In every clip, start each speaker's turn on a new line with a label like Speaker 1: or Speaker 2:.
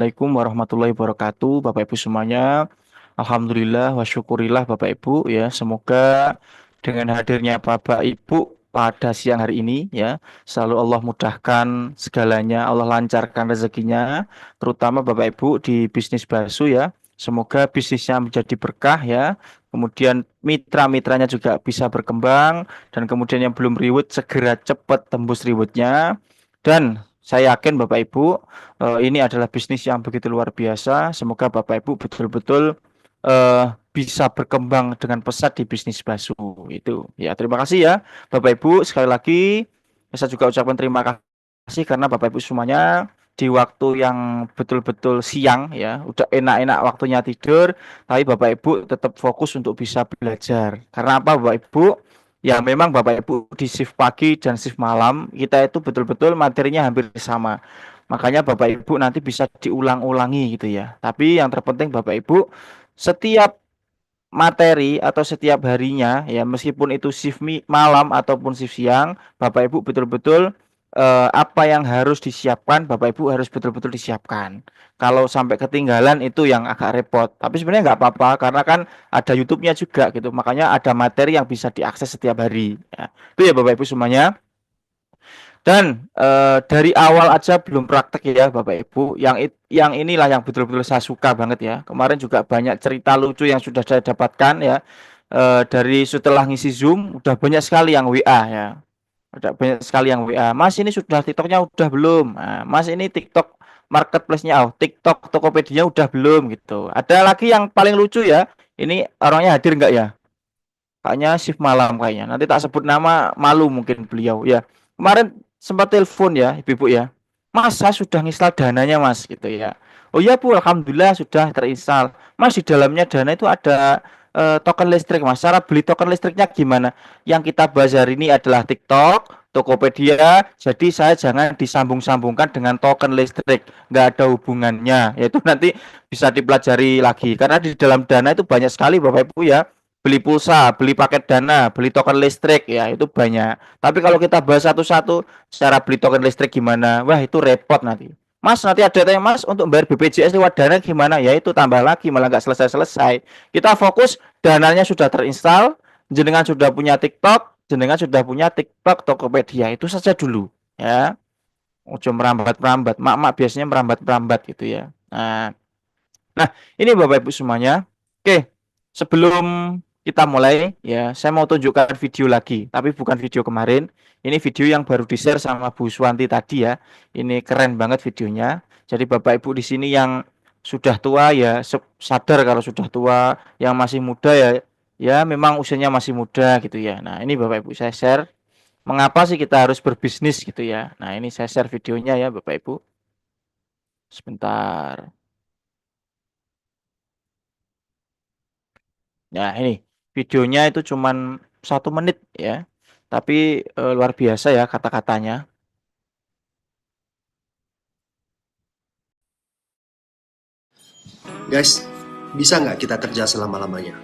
Speaker 1: Assalamualaikum warahmatullahi wabarakatuh, Bapak Ibu semuanya. Alhamdulillah wa syukurillah Bapak Ibu ya. Semoga dengan hadirnya Bapak Ibu pada siang hari ini ya, selalu Allah mudahkan segalanya, Allah lancarkan rezekinya, terutama Bapak Ibu di bisnis bakso ya. Semoga bisnisnya menjadi berkah ya. Kemudian mitra-mitranya juga bisa berkembang dan kemudian yang belum riwut segera cepat tembus riwutnya. Dan saya yakin Bapak Ibu ini adalah bisnis yang begitu luar biasa. Semoga Bapak Ibu betul-betul bisa berkembang dengan pesat di bisnis bakso itu. Ya, terima kasih ya Bapak Ibu. Sekali lagi saya juga ucapkan terima kasih karena Bapak Ibu semuanya di waktu yang betul-betul siang ya, udah enak-enak waktunya tidur, tapi Bapak Ibu tetap fokus untuk bisa belajar. Karena apa Bapak Ibu? Ya memang Bapak Ibu di shift pagi dan shift malam kita itu betul-betul materinya hampir sama. Makanya Bapak Ibu nanti bisa diulang-ulangi gitu ya. Tapi yang terpenting Bapak Ibu setiap materi atau setiap harinya ya meskipun itu shift malam ataupun shift siang, Bapak Ibu betul-betul apa yang harus disiapkan, Bapak Ibu harus betul-betul disiapkan. Kalau sampai ketinggalan itu yang agak repot. Tapi sebenarnya nggak apa-apa karena kan ada YouTube-nya juga gitu. Makanya ada materi yang bisa diakses setiap hari. Ya. Itu ya Bapak Ibu semuanya. Dan dari awal aja belum praktek ya Bapak Ibu. Yang inilah yang betul-betul saya suka banget ya. Kemarin juga banyak cerita lucu yang sudah saya dapatkan ya. Dari setelah ngisi Zoom udah banyak sekali yang WA ya. Udah banyak sekali yang WA. Mas ini sudah TikToknya udah belum? Nah, Mas ini TikTok marketplace-nya, oh, TikTok Tokopedia udah belum gitu. Ada lagi yang paling lucu ya. Ini orangnya hadir nggak ya? Kayaknya shift malam kayaknya. Nanti tak sebut nama, malu mungkin beliau ya. Kemarin sempat telepon ya, ibu-ibu ya. Mas, saya sudah nginstal dananya, Mas, gitu ya. Oh iya, Bu, alhamdulillah sudah terinstall. Mas, di dalamnya dana itu ada token listrik, Mas. Cara beli token listriknya gimana? Yang kita bahas hari ini adalah TikTok, Tokopedia. Jadi saya jangan disambung-sambungkan dengan token listrik. Nggak ada hubungannya. Yaitu nanti bisa dipelajari lagi. Karena di dalam dana itu banyak sekali, Bapak Ibu ya, beli pulsa, beli paket dana, beli token listrik ya itu banyak. Tapi kalau kita bahas satu-satu cara beli token listrik gimana, wah itu repot nanti. Mas nanti ada tanya Mas untuk bayar BPJS lewat dana gimana? Ya itu tambah lagi malah nggak selesai-selesai. Kita fokus dananya sudah terinstall, jenengan sudah punya TikTok, jenengan sudah punya TikTok Tokopedia itu saja dulu ya. Ojo merambat-merambat. Mak-mak biasanya merambat-merambat gitu ya. Nah, ini Bapak Ibu semuanya. Oke, sebelum kita mulai ya, saya mau tunjukkan video lagi, tapi bukan video kemarin. Ini video yang baru di-share sama Bu Suwanti tadi ya. Ini keren banget videonya. Jadi Bapak Ibu di sini yang sudah tua ya sadar kalau sudah tua, yang masih muda ya ya memang usianya masih muda gitu ya. Nah, ini Bapak Ibu saya share mengapa sih kita harus berbisnis gitu ya. Nah, ini saya share videonya ya Bapak Ibu. Sebentar. Nah, ini videonya itu cuman 1 menit ya. Tapi luar biasa ya kata-katanya.
Speaker 2: Guys, bisa nggak kita kerja selama-lamanya?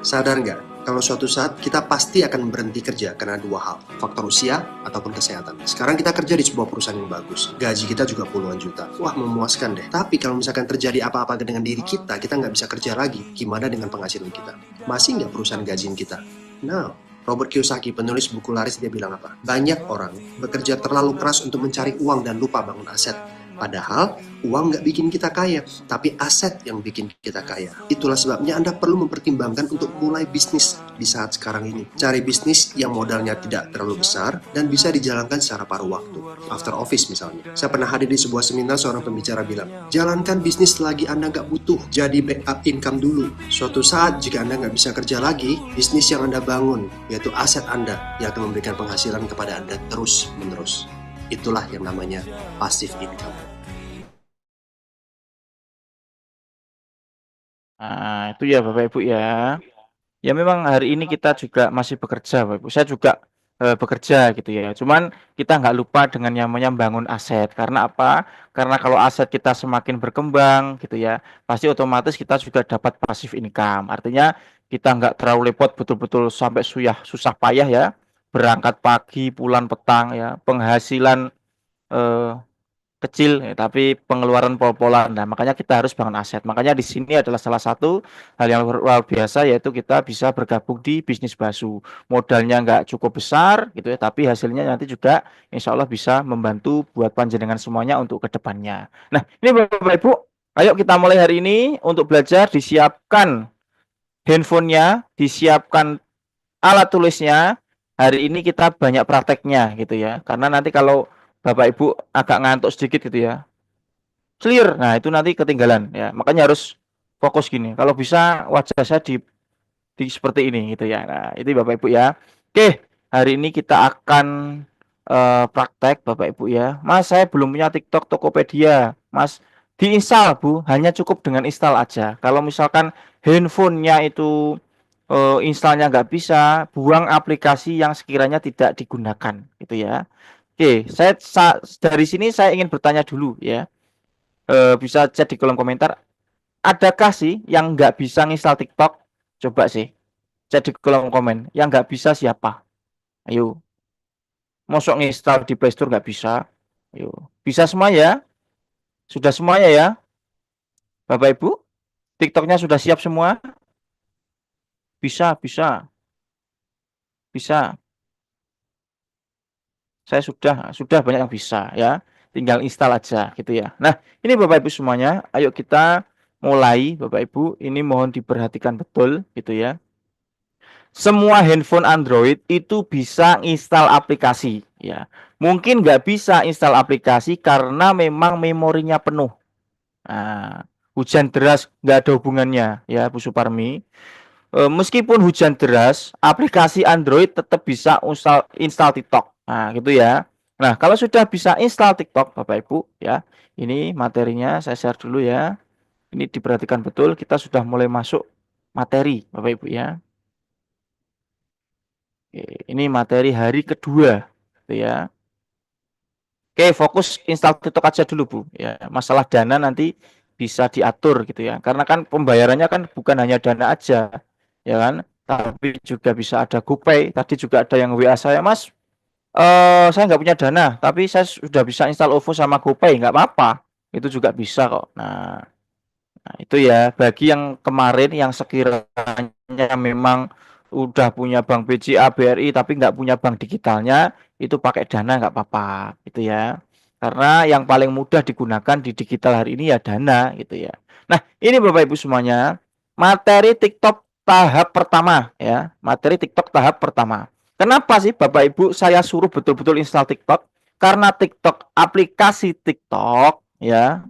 Speaker 2: Sadar nggak kalau suatu saat kita pasti akan berhenti kerja karena 2 hal, faktor usia ataupun kesehatan. Sekarang kita kerja di sebuah perusahaan yang bagus, gaji kita juga puluhan juta. Wah, memuaskan deh. Tapi kalau misalkan terjadi apa-apa dengan diri kita nggak bisa kerja lagi. Gimana dengan penghasilan kita? Masih nggak perusahaan gajiin kita? Nah, Robert Kiyosaki, penulis buku laris, dia bilang apa? Banyak orang bekerja terlalu keras untuk mencari uang dan lupa bangun aset. Padahal uang nggak bikin kita kaya, tapi aset yang bikin kita kaya. Itulah sebabnya Anda perlu mempertimbangkan untuk mulai bisnis di saat sekarang ini. Cari bisnis yang modalnya tidak terlalu besar dan bisa dijalankan secara paruh waktu. After office misalnya. Saya pernah hadir di sebuah seminar, seorang pembicara bilang, jalankan bisnis selagi Anda nggak butuh, jadi backup income dulu. Suatu saat jika Anda nggak bisa kerja lagi, bisnis yang Anda bangun, yaitu aset Anda, yang akan memberikan penghasilan kepada Anda terus-menerus. Itulah yang namanya passive income.
Speaker 1: Nah, itu ya Bapak Ibu ya. Ya memang hari ini kita juga masih bekerja Bapak Ibu. Saya juga bekerja gitu ya. Cuman kita nggak lupa dengan yang namanya membangun aset. Karena apa? Karena kalau aset kita semakin berkembang gitu ya, pasti otomatis kita juga dapat passive income. Artinya kita nggak terlalu repot betul-betul sampai susah payah ya. Berangkat pagi, pulang petang ya. Penghasilan eh, kecil, tapi pengeluaran pol-polan. Nah, makanya kita harus bangun aset. Makanya di sini adalah salah satu hal yang luar biasa, yaitu kita bisa bergabung di bisnis bakso. Modalnya nggak cukup besar gitu ya, tapi hasilnya nanti juga insya Allah bisa membantu buat panjenengan semuanya untuk kedepannya. Nah, ini Bapak Ibu, ayo kita mulai hari ini untuk belajar. Disiapkan handphonenya, disiapkan alat tulisnya. Hari ini kita banyak prakteknya gitu ya. Karena nanti kalau Bapak Ibu agak ngantuk sedikit gitu ya, clear. Nah, itu nanti ketinggalan ya. Makanya harus fokus gini. Kalau bisa wajah saya di seperti ini gitu ya. Nah, itu Bapak Ibu ya. Oke, hari ini kita akan praktek Bapak Ibu ya. Mas, saya belum punya TikTok Tokopedia. Mas, diinstal Bu, hanya cukup dengan install aja. Kalau misalkan handphonenya itu installnya nggak bisa, buang aplikasi yang sekiranya tidak digunakan gitu ya. Oke, dari sini saya ingin bertanya dulu ya. Bisa chat di kolom komentar. Adakah sih yang nggak bisa nginstal TikTok? Coba sih chat di kolom komen. Yang nggak bisa siapa? Ayo, mosok nginstal di Play Store nggak bisa? Ayo, bisa semua ya? Sudah semuanya ya, Bapak Ibu? TikToknya sudah siap semua? Bisa, bisa, bisa. Saya sudah banyak yang bisa ya. Tinggal install aja gitu ya. Nah, ini Bapak Ibu semuanya, ayo kita mulai Bapak Ibu. Ini mohon diperhatikan betul gitu ya. Semua handphone Android itu bisa install aplikasi ya. Mungkin nggak bisa install aplikasi karena memang memorinya penuh. Nah, hujan deras nggak ada hubungannya ya Bu Suparmi. Meskipun hujan deras, aplikasi Android tetap bisa install TikTok. Nah, gitu ya. Nah, kalau sudah bisa install TikTok, Bapak Ibu, ya, ini materinya saya share dulu ya. Ini diperhatikan betul, kita sudah mulai masuk materi, Bapak Ibu ya. Oke, ini materi hari kedua, gitu ya. Oke, fokus install TikTok aja dulu, Bu. Ya, masalah dana nanti bisa diatur gitu ya. Karena kan pembayarannya kan bukan hanya dana aja, ya kan? Tapi juga bisa ada GoPay. Tadi juga ada yang WA saya, Mas. Saya nggak punya dana, tapi saya sudah bisa install OVO sama GoPay, nggak apa-apa. Itu juga bisa kok. Nah, itu ya bagi yang kemarin yang sekiranya memang udah punya bank BCA, BRI tapi nggak punya bank digitalnya, itu pakai Dana nggak apa-apa gitu ya. Karena yang paling mudah digunakan di digital hari ini ya Dana gitu ya. Nah, ini Bapak Ibu semuanya, materi TikTok tahap pertama ya, materi TikTok tahap pertama. Kenapa sih Bapak Ibu saya suruh betul-betul install TikTok? Karena TikTok, aplikasi TikTok ya,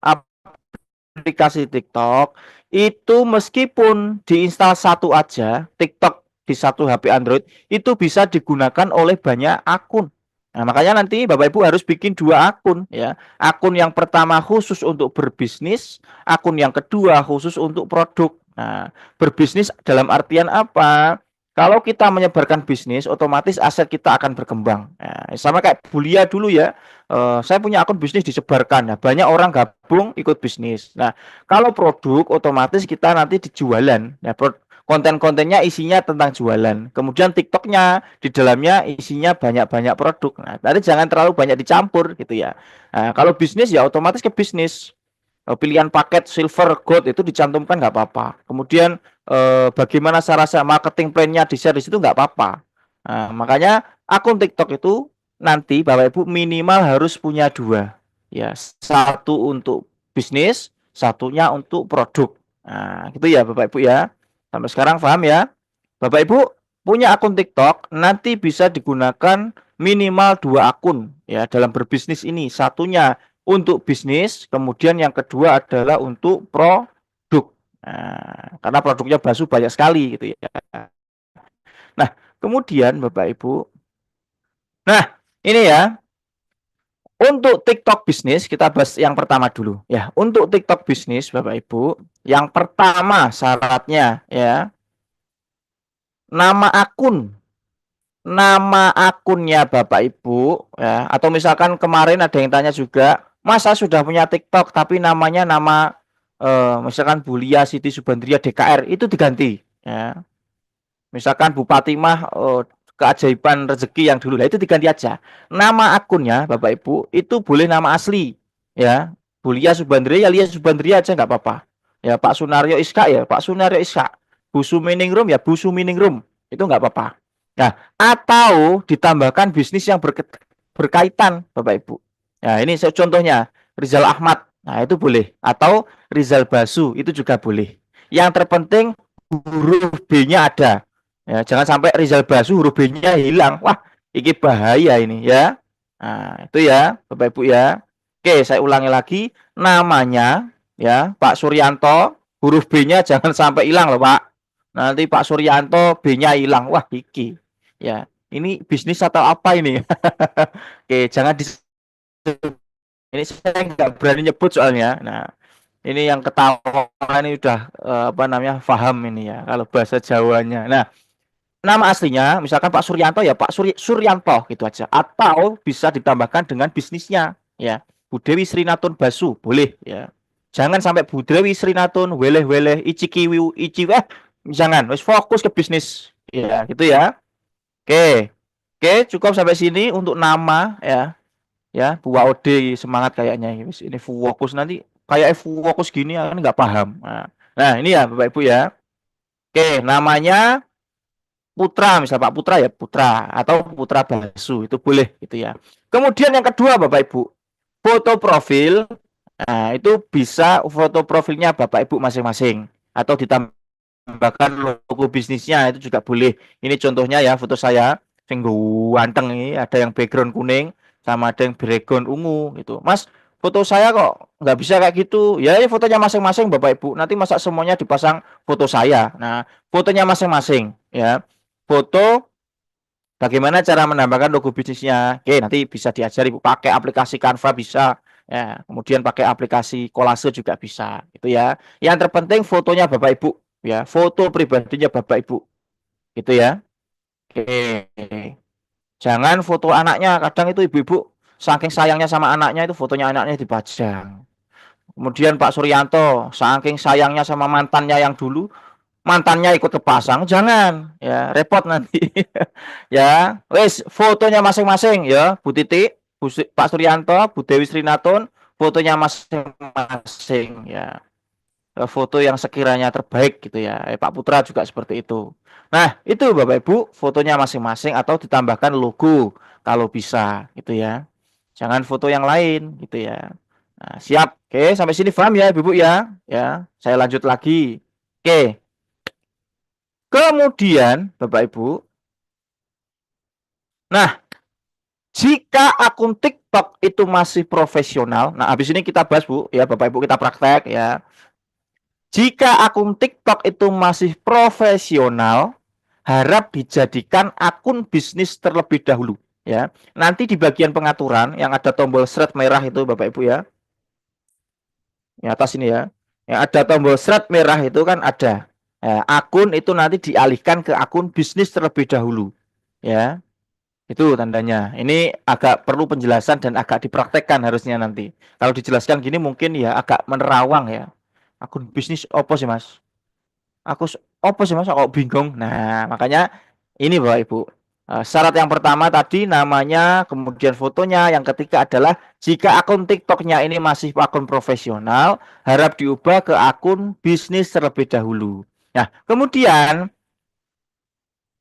Speaker 1: aplikasi TikTok itu meskipun diinstal satu aja, TikTok di satu HP Android itu bisa digunakan oleh banyak akun. Nah, makanya nanti Bapak Ibu harus bikin dua akun ya. Akun yang pertama khusus untuk berbisnis, akun yang kedua khusus untuk produk. Nah, berbisnis dalam artian apa? Kalau kita menyebarkan bisnis, otomatis aset kita akan berkembang. Nah, sama kayak Bulia dulu ya. Saya punya akun bisnis disebarkan. Nah, banyak orang gabung ikut bisnis. Nah, kalau produk otomatis kita nanti dijualan. Nah, konten-kontennya isinya tentang jualan. Kemudian TikToknya di dalamnya isinya banyak-banyak produk. Nah, tadi jangan terlalu banyak dicampur gitu ya. Nah, kalau bisnis ya otomatis ke bisnis. Pilihan paket silver gold itu dicantumkan nggak apa-apa. Kemudian bagaimana cara saya marketing plan-nya di share di situ nggak apa-apa. Nah, makanya akun TikTok itu nanti Bapak Ibu minimal harus punya dua. Ya, satu untuk bisnis, satunya untuk produk. Nah, gitu ya Bapak Ibu ya. Sampai sekarang paham ya? Bapak Ibu punya akun TikTok nanti bisa digunakan minimal dua akun ya dalam berbisnis ini. Satunya untuk bisnis, kemudian yang kedua adalah untuk produk. Nah, karena produknya bakso banyak sekali gitu ya. Nah, kemudian Bapak Ibu, nah ini ya untuk TikTok bisnis kita bahas yang pertama dulu ya. Untuk TikTok bisnis Bapak Ibu, yang pertama syaratnya ya nama akun. Nama akunnya Bapak Ibu ya, atau misalkan kemarin ada yang tanya juga, Mas saya sudah punya TikTok tapi namanya nama misalkan Bulia Siti Subandria DKR itu diganti ya. Misalkan Bu Fatimah keajaiban rezeki yang dulu. Nah, itu diganti aja. Nama akunnya Bapak Ibu itu boleh nama asli ya. Bulia Subandria ya Lia Subandria aja nggak apa-apa. Ya Pak Sunario Iska ya Pak Sunario Iska. Bu Suminingrum ya Bu Suminingrum. Itu nggak apa-apa. Nah, atau ditambahkan bisnis yang berkaitan Bapak Ibu. Nah, ini contohnya Rizal Ahmad. Nah, itu boleh. Atau Rizal Basu itu juga boleh. Yang terpenting huruf B-nya ada. Ya, jangan sampai Rizal Basu huruf B-nya hilang. Wah, ini bahaya ini ya. Nah, itu ya, Bapak Ibu ya. Oke, saya ulangi lagi. Namanya ya, Pak Suryanto, huruf B-nya jangan sampai hilang loh, Pak. Nanti Pak Suryanto B-nya hilang. Wah, iki. Ya, ini bisnis atau apa ini? Oke, jangan di ini saya nggak berani nyebut soalnya. Nah, ini yang ketawa ini udah apa namanya paham ini ya kalau bahasa Jawanya. Nah, nama aslinya misalkan Pak Suryanto ya Pak Suryanto gitu aja atau bisa ditambahkan dengan bisnisnya ya Bu Dewi Srinatun Basu boleh ya jangan sampai Bu Dewi Srinatun weleh-weleh icikiwiu iciweh jangan wis fokus ke bisnis ya gitu ya oke oke cukup sampai sini untuk nama ya Bu Ode semangat kayaknya ini fokus nanti kayak fokus gini kan nggak paham nah ini ya Bapak Ibu ya oke namanya Putra, misal Pak Putra ya Putra atau Putra Basu itu boleh gitu ya. Kemudian yang kedua Bapak Ibu, foto profil. Nah, itu bisa foto profilnya Bapak Ibu masing-masing atau ditambahkan logo bisnisnya itu juga boleh. Ini contohnya ya foto saya sing ganteng ini ada yang background kuning sama ada yang background ungu gitu. Mas, foto saya kok nggak bisa kayak gitu. Ya, ini fotonya masing-masing Bapak Ibu. Nanti masa semuanya dipasang foto saya. Nah, fotonya masing-masing ya. Foto bagaimana cara menambahkan logo bisnisnya? Oke, nanti bisa diajari pakai aplikasi Canva bisa. Ya, kemudian pakai aplikasi Collage juga bisa, gitu ya. Yang terpenting fotonya Bapak Ibu, ya, foto pribadinya Bapak Ibu, gitu ya. Oke. Jangan foto anaknya, kadang itu ibu-ibu saking sayangnya sama anaknya itu fotonya anaknya dipajang. Kemudian Pak Suryanto saking sayangnya sama mantannya yang dulu mantannya ikut kepasang jangan ya repot nanti ya wes fotonya masing-masing ya Bu Titi Pak Suryanto Bu Dewi Srinatun fotonya masing-masing ya. Foto yang sekiranya terbaik gitu ya Pak Putra juga seperti itu nah itu Bapak Ibu fotonya masing-masing atau ditambahkan logo kalau bisa gitu ya jangan foto yang lain gitu ya nah, siap oke sampai sini paham ya Ibu ya saya lanjut lagi oke. Kemudian, Bapak Ibu, nah, jika akun TikTok itu masih profesional, nah habis ini kita bahas Bu, ya Bapak Ibu kita praktek ya. Jika akun TikTok itu masih profesional, harap dijadikan akun bisnis terlebih dahulu ya. Nanti di bagian pengaturan yang ada tombol thread merah itu Bapak Ibu ya. Di atas ini ya. Yang ada tombol thread merah itu kan ada. Akun itu nanti dialihkan ke akun bisnis terlebih dahulu ya. Itu tandanya. Ini agak perlu penjelasan dan agak dipraktekkan harusnya nanti. Kalau dijelaskan gini mungkin ya agak menerawang ya. Akun bisnis opo sih Mas? Aku opo sih Mas? Kok bingung. Nah, makanya ini Bapak Ibu. Syarat yang pertama tadi namanya, kemudian fotonya. Yang ketiga adalah jika akun TikToknya ini masih akun profesional, harap diubah ke akun bisnis terlebih dahulu. Nah, kemudian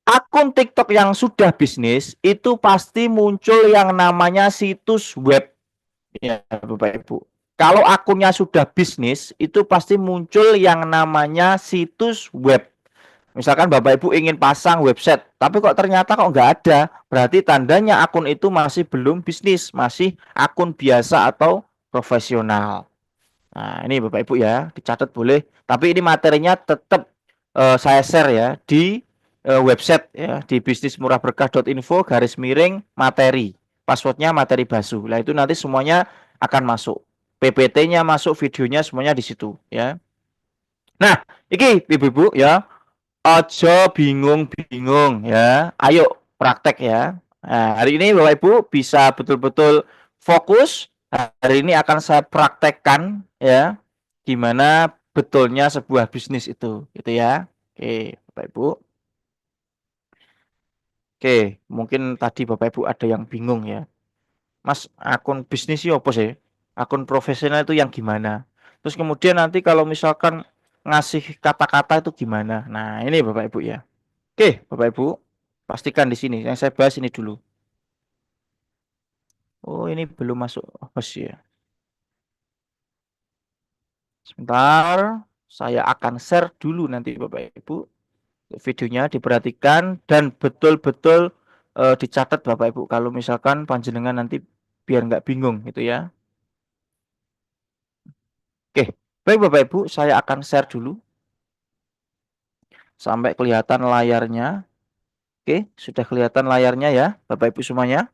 Speaker 1: akun TikTok yang sudah bisnis itu pasti muncul yang namanya situs web ya Bapak Ibu. Kalau akunnya sudah bisnis itu pasti muncul yang namanya situs web. Misalkan Bapak Ibu ingin pasang website, tapi kok ternyata kok nggak ada, berarti tandanya akun itu masih belum bisnis, masih akun biasa atau profesional. Nah, ini Bapak Ibu ya, dicatat boleh. Tapi ini materinya tetap saya share ya di website ya di bisnismurahberkah.info garis miring materi. Passwordnya materi Basu. Nah, itu nanti semuanya akan masuk. PPT-nya masuk, videonya semuanya di situ ya. Nah, iki Ibu-ibu ya, ojo bingung-bingung ya. Ayo praktek ya. Nah, hari ini Bapak Ibu bisa betul-betul fokus. Hari ini akan saya praktekkan ya gimana betulnya sebuah bisnis itu gitu ya. Oke, Bapak Ibu. Oke, mungkin tadi Bapak Ibu ada yang bingung ya. Mas, akun bisnis sih apa sih? Akun profesional itu yang gimana? Terus kemudian nanti kalau misalkan ngasih kata-kata itu gimana? Nah, ini Bapak Ibu ya. Oke, Bapak Ibu, pastikan di sini. Yang saya bahas ini dulu. Oh, ini belum masuk host ya. Sebentar, saya akan share dulu nanti Bapak Ibu. Videonya diperhatikan dan betul-betul dicatat Bapak Ibu. Kalau misalkan panjenengan nanti biar nggak bingung gitu ya. Oke, baik Bapak Ibu, saya akan share dulu sampai kelihatan layarnya. Oke, sudah kelihatan layarnya ya, Bapak Ibu semuanya.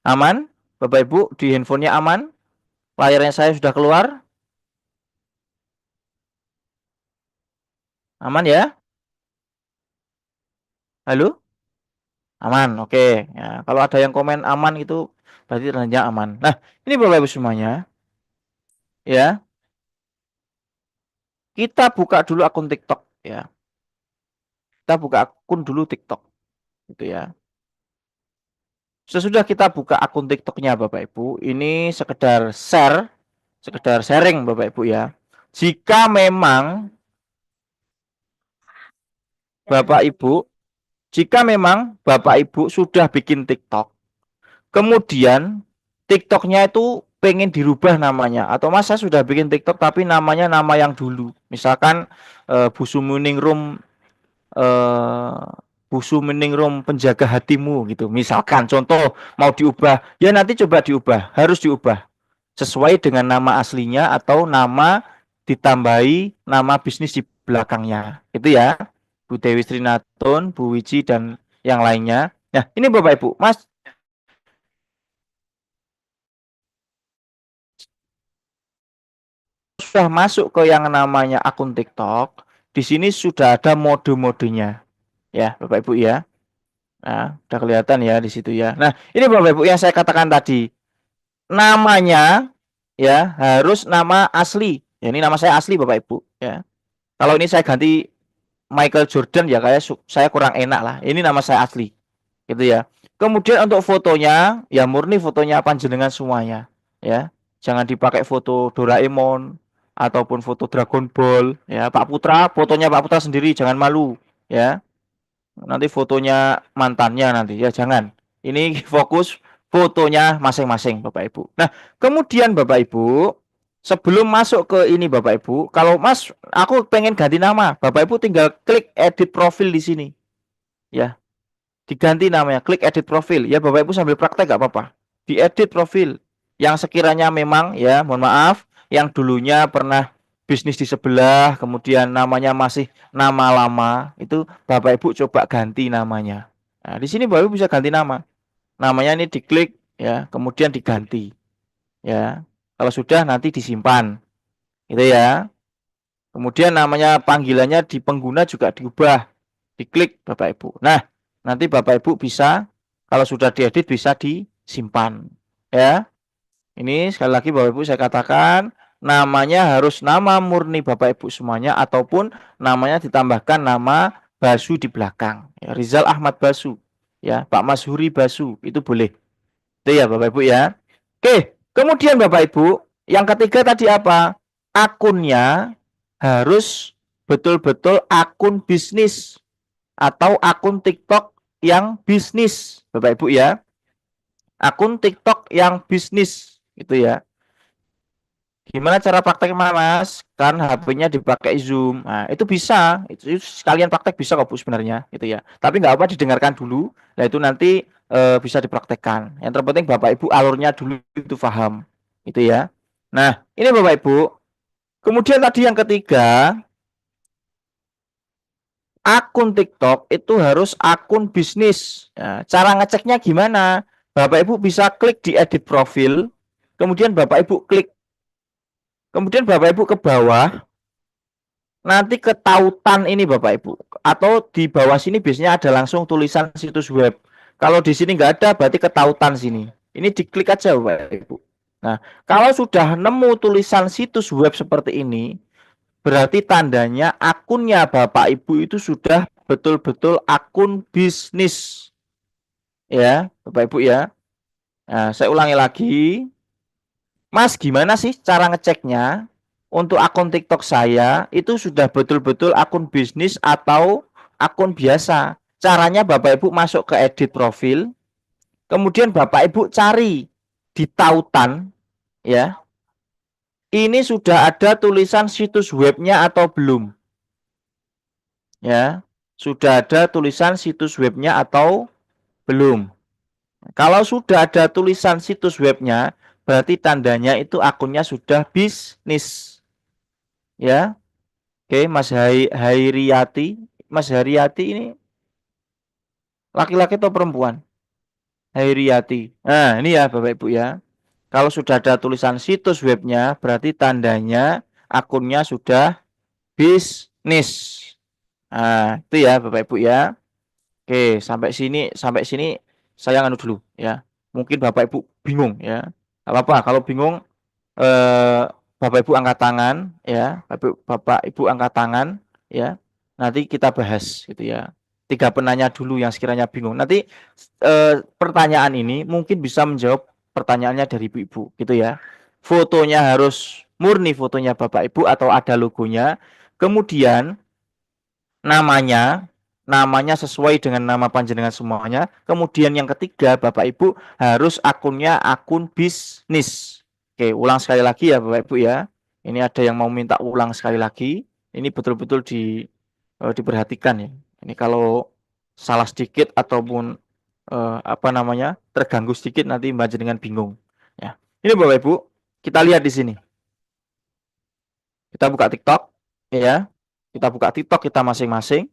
Speaker 1: Aman? Bapak Ibu di handphonenya aman? Layarnya saya sudah keluar? Aman ya? Halo? Aman, oke. Ya, kalau ada yang komen aman itu berarti tandanya aman. Nah, ini Bapak Ibu semuanya, ya. Kita buka dulu akun TikTok ya. Kita buka akun dulu TikTok gitu ya. Sesudah kita buka akun TikToknya Bapak Ibu, ini sekedar sharing Bapak Ibu ya. Jika memang Bapak Ibu, jika memang Bapak Ibu sudah bikin TikTok, kemudian TikToknya itu pengen dirubah namanya, atau Mas saya sudah bikin TikTok tapi namanya nama yang dulu, misalkan Busu Muning Room eh Busu Meningrum penjaga hatimu gitu. Misalkan contoh mau diubah, ya nanti coba diubah, harus diubah sesuai dengan nama aslinya atau nama ditambahi nama bisnis di belakangnya. Itu ya. Bu Dewi Srinatun, Bu Wiji dan yang lainnya. Nah, ini Bapak Ibu, Mas sudah masuk ke yang namanya akun TikTok. Di sini sudah ada mode-modenya. Ya, Bapak Ibu ya. Nah, udah kelihatan ya di situ ya. Nah, ini Bapak Ibu yang saya katakan tadi. Namanya ya harus nama asli. Ya, ini nama saya asli Bapak Ibu ya. Kalau ini saya ganti Michael Jordan ya kayak saya kurang enak lah. Ini nama saya asli. Gitu ya. Kemudian untuk fotonya ya murni fotonya panjenengan semuanya ya. Jangan dipakai foto Doraemon ataupun foto Dragon Ball ya. Pak Putra, fotonya Pak Putra sendiri jangan malu ya. Nanti fotonya mantannya nanti ya jangan. Ini fokus fotonya masing-masing Bapak Ibu. Nah, kemudian Bapak Ibu, sebelum masuk ke ini Bapak Ibu, kalau Mas aku pengen ganti nama, Bapak Ibu tinggal klik edit profil di sini. Ya, diganti namanya, klik edit profil. Ya Bapak Ibu sambil praktek gak apa-apa. Diedit profil yang sekiranya memang ya, mohon maaf, yang dulunya pernah bisnis di sebelah, kemudian namanya masih nama lama, itu Bapak Ibu coba ganti namanya. Nah, di sini Bapak Ibu bisa ganti nama. Namanya ini diklik ya, kemudian diganti ya. Kalau sudah nanti disimpan. Gitu ya. Kemudian namanya panggilannya di pengguna juga diubah. Diklik Bapak Ibu. Nah, nanti Bapak Ibu bisa kalau sudah diedit bisa disimpan. Ya. Ini sekali lagi Bapak Ibu saya katakan namanya harus nama murni Bapak Ibu semuanya ataupun namanya ditambahkan nama Basu di belakang. Ya, Rizal Ahmad Basu. Ya, Pak Mashuri Basu itu boleh. Itu ya Bapak Ibu ya. Oke, kemudian Bapak Ibu, yang ketiga tadi apa? Akunnya harus betul-betul akun bisnis atau akun TikTok yang bisnis, Bapak Ibu ya. Akun TikTok yang bisnis gitu ya. Gimana cara praktek Mas? Kan HP-nya dipakai Zoom. Nah, itu bisa. Itu sekalian praktek bisa kok Bu sebenarnya gitu ya. Tapi nggak apa didengarkan dulu. Nah, itu nanti bisa dipraktekkan. Yang terpenting Bapak Ibu alurnya dulu itu paham. Gitu ya. Nah, ini Bapak Ibu. Kemudian tadi yang ketiga, akun TikTok itu harus akun bisnis. Nah, cara ngeceknya gimana? Bapak Ibu bisa klik di edit profil. Kemudian Bapak Ibu klik. Kemudian Bapak Ibu ke bawah. Nanti ke tautan ini Bapak Ibu. Atau di bawah sini biasanya ada langsung tulisan situs web. Kalau di sini nggak ada berarti ke tautan sini. Ini diklik aja Bapak Ibu. Nah, kalau sudah nemu tulisan situs web seperti ini, berarti tandanya akunnya Bapak Ibu itu sudah betul-betul akun bisnis. ya, Bapak Ibu ya. Nah, saya ulangi lagi. Mas, gimana sih cara ngeceknya untuk akun TikTok saya itu sudah betul-betul akun bisnis atau akun biasa? Caranya Bapak Ibu masuk ke edit profil, kemudian Bapak Ibu cari di tautan ya. Ini sudah ada tulisan situs webnya atau belum? Ya, sudah ada tulisan situs webnya atau belum? Kalau sudah ada tulisan situs webnya, berarti tandanya itu akunnya sudah bisnis. Ya, oke, Mas Hairiyati. Mas Hairiyati ini laki-laki atau perempuan? Hairiyati. Nah, ini ya Bapak Ibu ya. Kalau sudah ada tulisan situs webnya, berarti tandanya akunnya sudah bisnis. Nah, itu ya Bapak Ibu ya. Oke, sampai sini saya nganu dulu ya. Mungkin Bapak Ibu bingung ya. Gak apa-apa kalau bingung eh, Bapak Ibu angkat tangan ya. Bapak Ibu angkat tangan ya. Nanti kita bahas gitu ya. Tiga penanya dulu yang sekiranya bingung. Nanti pertanyaan ini mungkin bisa menjawab pertanyaannya dari Ibu-ibu gitu ya. Fotonya harus murni fotonya Bapak Ibu atau ada logonya. Kemudian namanya namanya sesuai dengan nama panjenengan semuanya. Kemudian yang ketiga, Bapak Ibu harus akunnya akun bisnis. Oke, ulang sekali lagi ya Bapak Ibu ya. Ini ada yang mau minta ulang sekali lagi. Ini betul-betul diperhatikan ya. Ini kalau salah sedikit ataupun apa namanya terganggu sedikit nanti Mbak dengan bingung. Ya, ini Bapak Ibu, kita lihat di sini. Kita buka TikTok, ya. Kita buka TikTok kita masing-masing.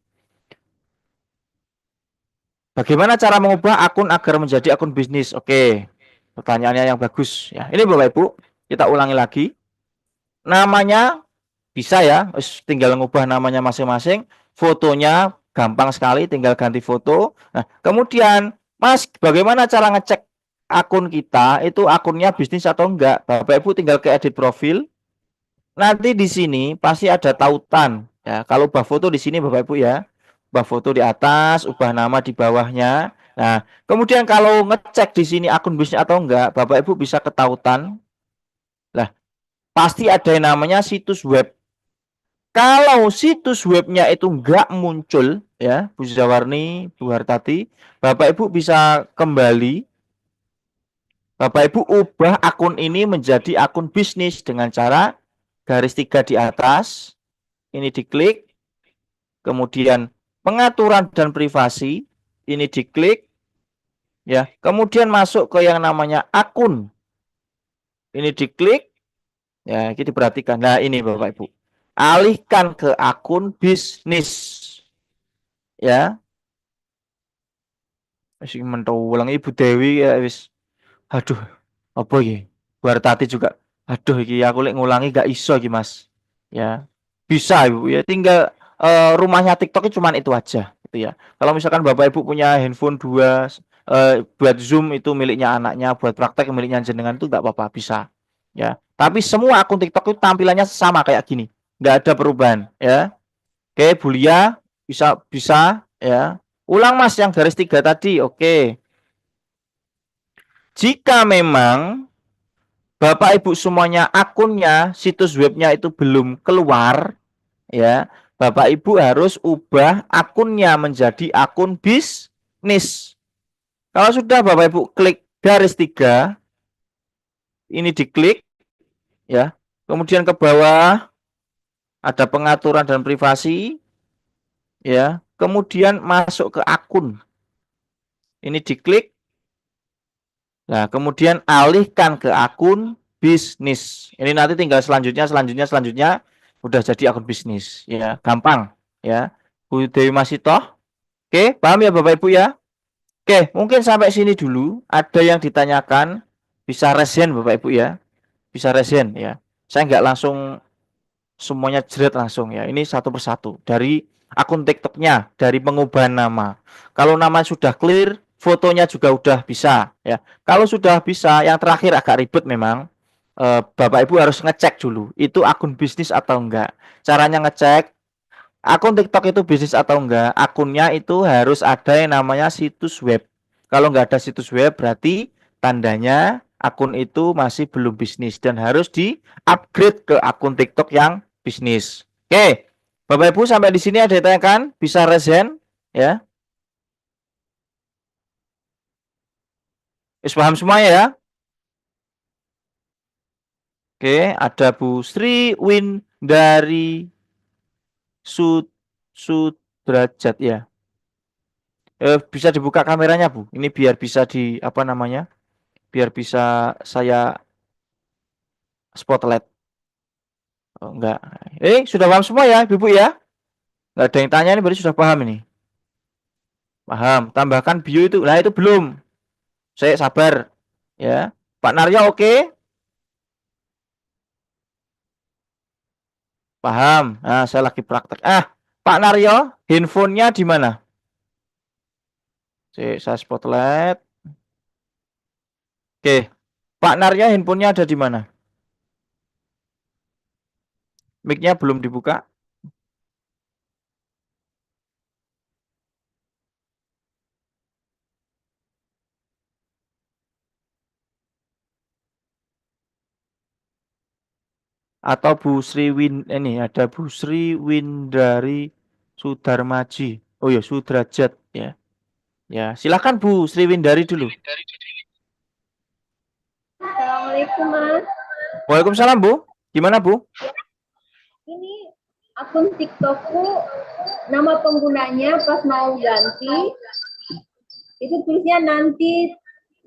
Speaker 1: Bagaimana cara mengubah akun agar menjadi akun bisnis? Oke, pertanyaannya yang bagus. Ya, ini Bapak Ibu, kita ulangi lagi. Namanya bisa ya, tinggal mengubah namanya masing-masing. Fotonya gampang sekali, tinggal ganti foto. Nah, kemudian, Mas, bagaimana cara ngecek akun kita itu akunnya bisnis atau enggak? Bapak Ibu tinggal ke edit profil. Nanti di sini pasti ada tautan. Ya, kalau ubah foto di sini Bapak Ibu ya. Ubah foto di atas, ubah nama di bawahnya. Nah, kemudian kalau ngecek di sini akun bisnis atau enggak, Bapak Ibu bisa ke tautan. Lah, pasti ada yang namanya situs web. Kalau situs webnya itu enggak muncul, ya, Bu Zawarni, Bu Hartati, Bapak Ibu bisa kembali. Bapak Ibu ubah akun ini menjadi akun bisnis dengan cara garis 3 di atas. Ini diklik. Kemudian pengaturan dan privasi ini diklik ya. Kemudian masuk ke yang namanya akun. Ini diklik ya, kita diperhatikan. Nah, ini Bapak Ibu. Alihkan ke akun bisnis ya. Masih mentulang Ibu Dewi ya wis. Aduh, apa iki? Buar tati juga. Aduh iki aku lek ngulangi gak iso iki, Mas. Ya. Bisa Ibu ya, tinggal rumahnya TikTok cuma itu aja gitu ya. Kalau misalkan Bapak Ibu punya handphone dua buat Zoom itu miliknya anaknya, buat praktek miliknya jenengan itu nggak apa-apa, bisa. Ya. Tapi semua akun TikTok itu tampilannya sama kayak gini. Nggak ada perubahan ya. Oke, Bulia bisa bisa ya. Ulang Mas yang garis 3 tadi. Oke. Jika memang Bapak Ibu semuanya akunnya situs webnya itu belum keluar ya, Bapak Ibu harus ubah akunnya menjadi akun bisnis. Kalau sudah Bapak Ibu klik garis 3, ini diklik ya. Kemudian ke bawah ada pengaturan dan privasi ya. Kemudian masuk ke akun. Ini diklik. Nah, kemudian alihkan ke akun bisnis. Ini nanti tinggal selanjutnya udah jadi akun bisnis ya. Gampang ya. Bu Dewi Masitoh. Oke, paham ya Bapak Ibu ya? Oke, mungkin sampai sini dulu. Ada yang ditanyakan, bisa resen Bapak Ibu ya. Bisa resen ya. Saya nggak langsung semuanya jerat langsung ya. Ini satu persatu. Dari akun TikToknya, dari pengubahan nama. Kalau nama sudah clear, fotonya juga udah bisa ya. Kalau sudah bisa, yang terakhir agak ribet memang. Bapak Ibu harus ngecek dulu. Itu akun bisnis atau enggak. Caranya ngecek, akun TikTok itu bisnis atau enggak. Akunnya itu harus ada yang namanya situs web. Kalau nggak ada situs web, berarti tandanya akun itu masih belum bisnis dan harus di-upgrade ke akun TikTok yang bisnis. Oke, Bapak Ibu sampai di sini ada yang ditanyakan? Bisa raise hand, ya. Wis paham semuanya ya? Oke, ada Bu Sri Win dari Sudrajat ya. Bisa dibuka kameranya Bu. Ini biar bisa di apa namanya? Biar bisa saya spotlight. Oh, enggak. Sudah paham semua ya, Ibu ya? Enggak ada yang tanya ini berarti sudah paham ini. Paham. Tambahkan bio itu. Nah, itu belum. Saya sabar. Ya. Pak Naryo oke? Paham. Nah, saya lagi praktek. Pak Naryo, handphonenya di mana? Saya spotlight. Oke. Pak Naryo handphonenya ada di mana? Mic-nya belum dibuka. Atau Bu Sri Win ini ada Bu Sri Windari Sudarmaji. Oh ya, Sudrajat ya. Ya, silakan Bu Sri Windari dulu.
Speaker 3: Assalamualaikum Mas.
Speaker 1: Waalaikumsalam Bu. Gimana Bu?
Speaker 3: Ini akun TikTokku, nama penggunanya pas mau ganti itu tulisnya nanti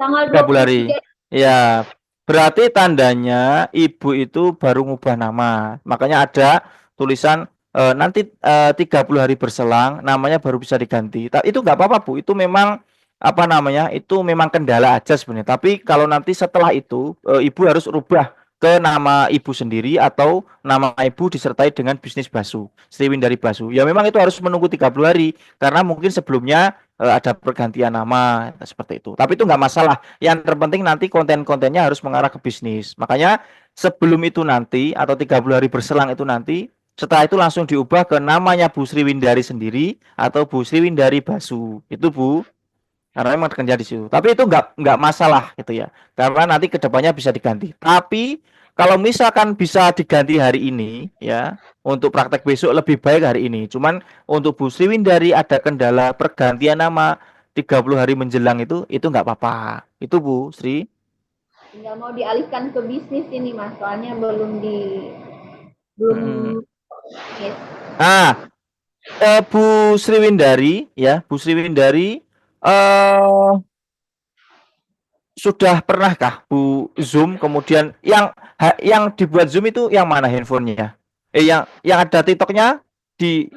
Speaker 3: tanggal
Speaker 1: 30 hari.
Speaker 3: 23.
Speaker 1: Ya, berarti tandanya ibu itu baru ngubah nama. Makanya ada tulisan nanti 30 hari berselang namanya baru bisa diganti. Itu nggak apa-apa Bu. Itu memang apa namanya? Itu memang kendala aja sebenarnya. Tapi kalau nanti setelah itu ibu harus rubah ke nama ibu sendiri atau nama ibu disertai dengan bisnis Basu, Sriwin dari Basu. Ya memang itu harus menunggu 30 hari karena mungkin sebelumnya ada pergantian nama seperti itu. Tapi itu nggak masalah. Yang terpenting nanti konten-kontennya harus mengarah ke bisnis. Makanya sebelum itu nanti atau 30 hari berselang itu nanti setelah itu langsung diubah ke namanya Bu Sriwindari sendiri atau Bu Sriwindari Basu. Itu Bu. Karena memang kerja di situ. Tapi itu nggak masalah gitu ya. Karena nanti kedepannya bisa diganti. Tapi kalau misalkan bisa diganti hari ini ya, untuk praktek besok lebih baik hari ini. Cuman untuk Bu Sriwindari ada kendala pergantian nama 30 hari menjelang itu nggak apa-apa. Itu Bu Sri.
Speaker 3: Nggak mau dialihkan ke bisnis ini Mas, soalnya belum
Speaker 1: Hmm.
Speaker 3: yes.
Speaker 1: Bu Sriwindari ya, Bu Sriwindari eh sudah pernahkah Bu Zoom kemudian yang dibuat Zoom itu yang mana handphonenya? Yang ada TikToknya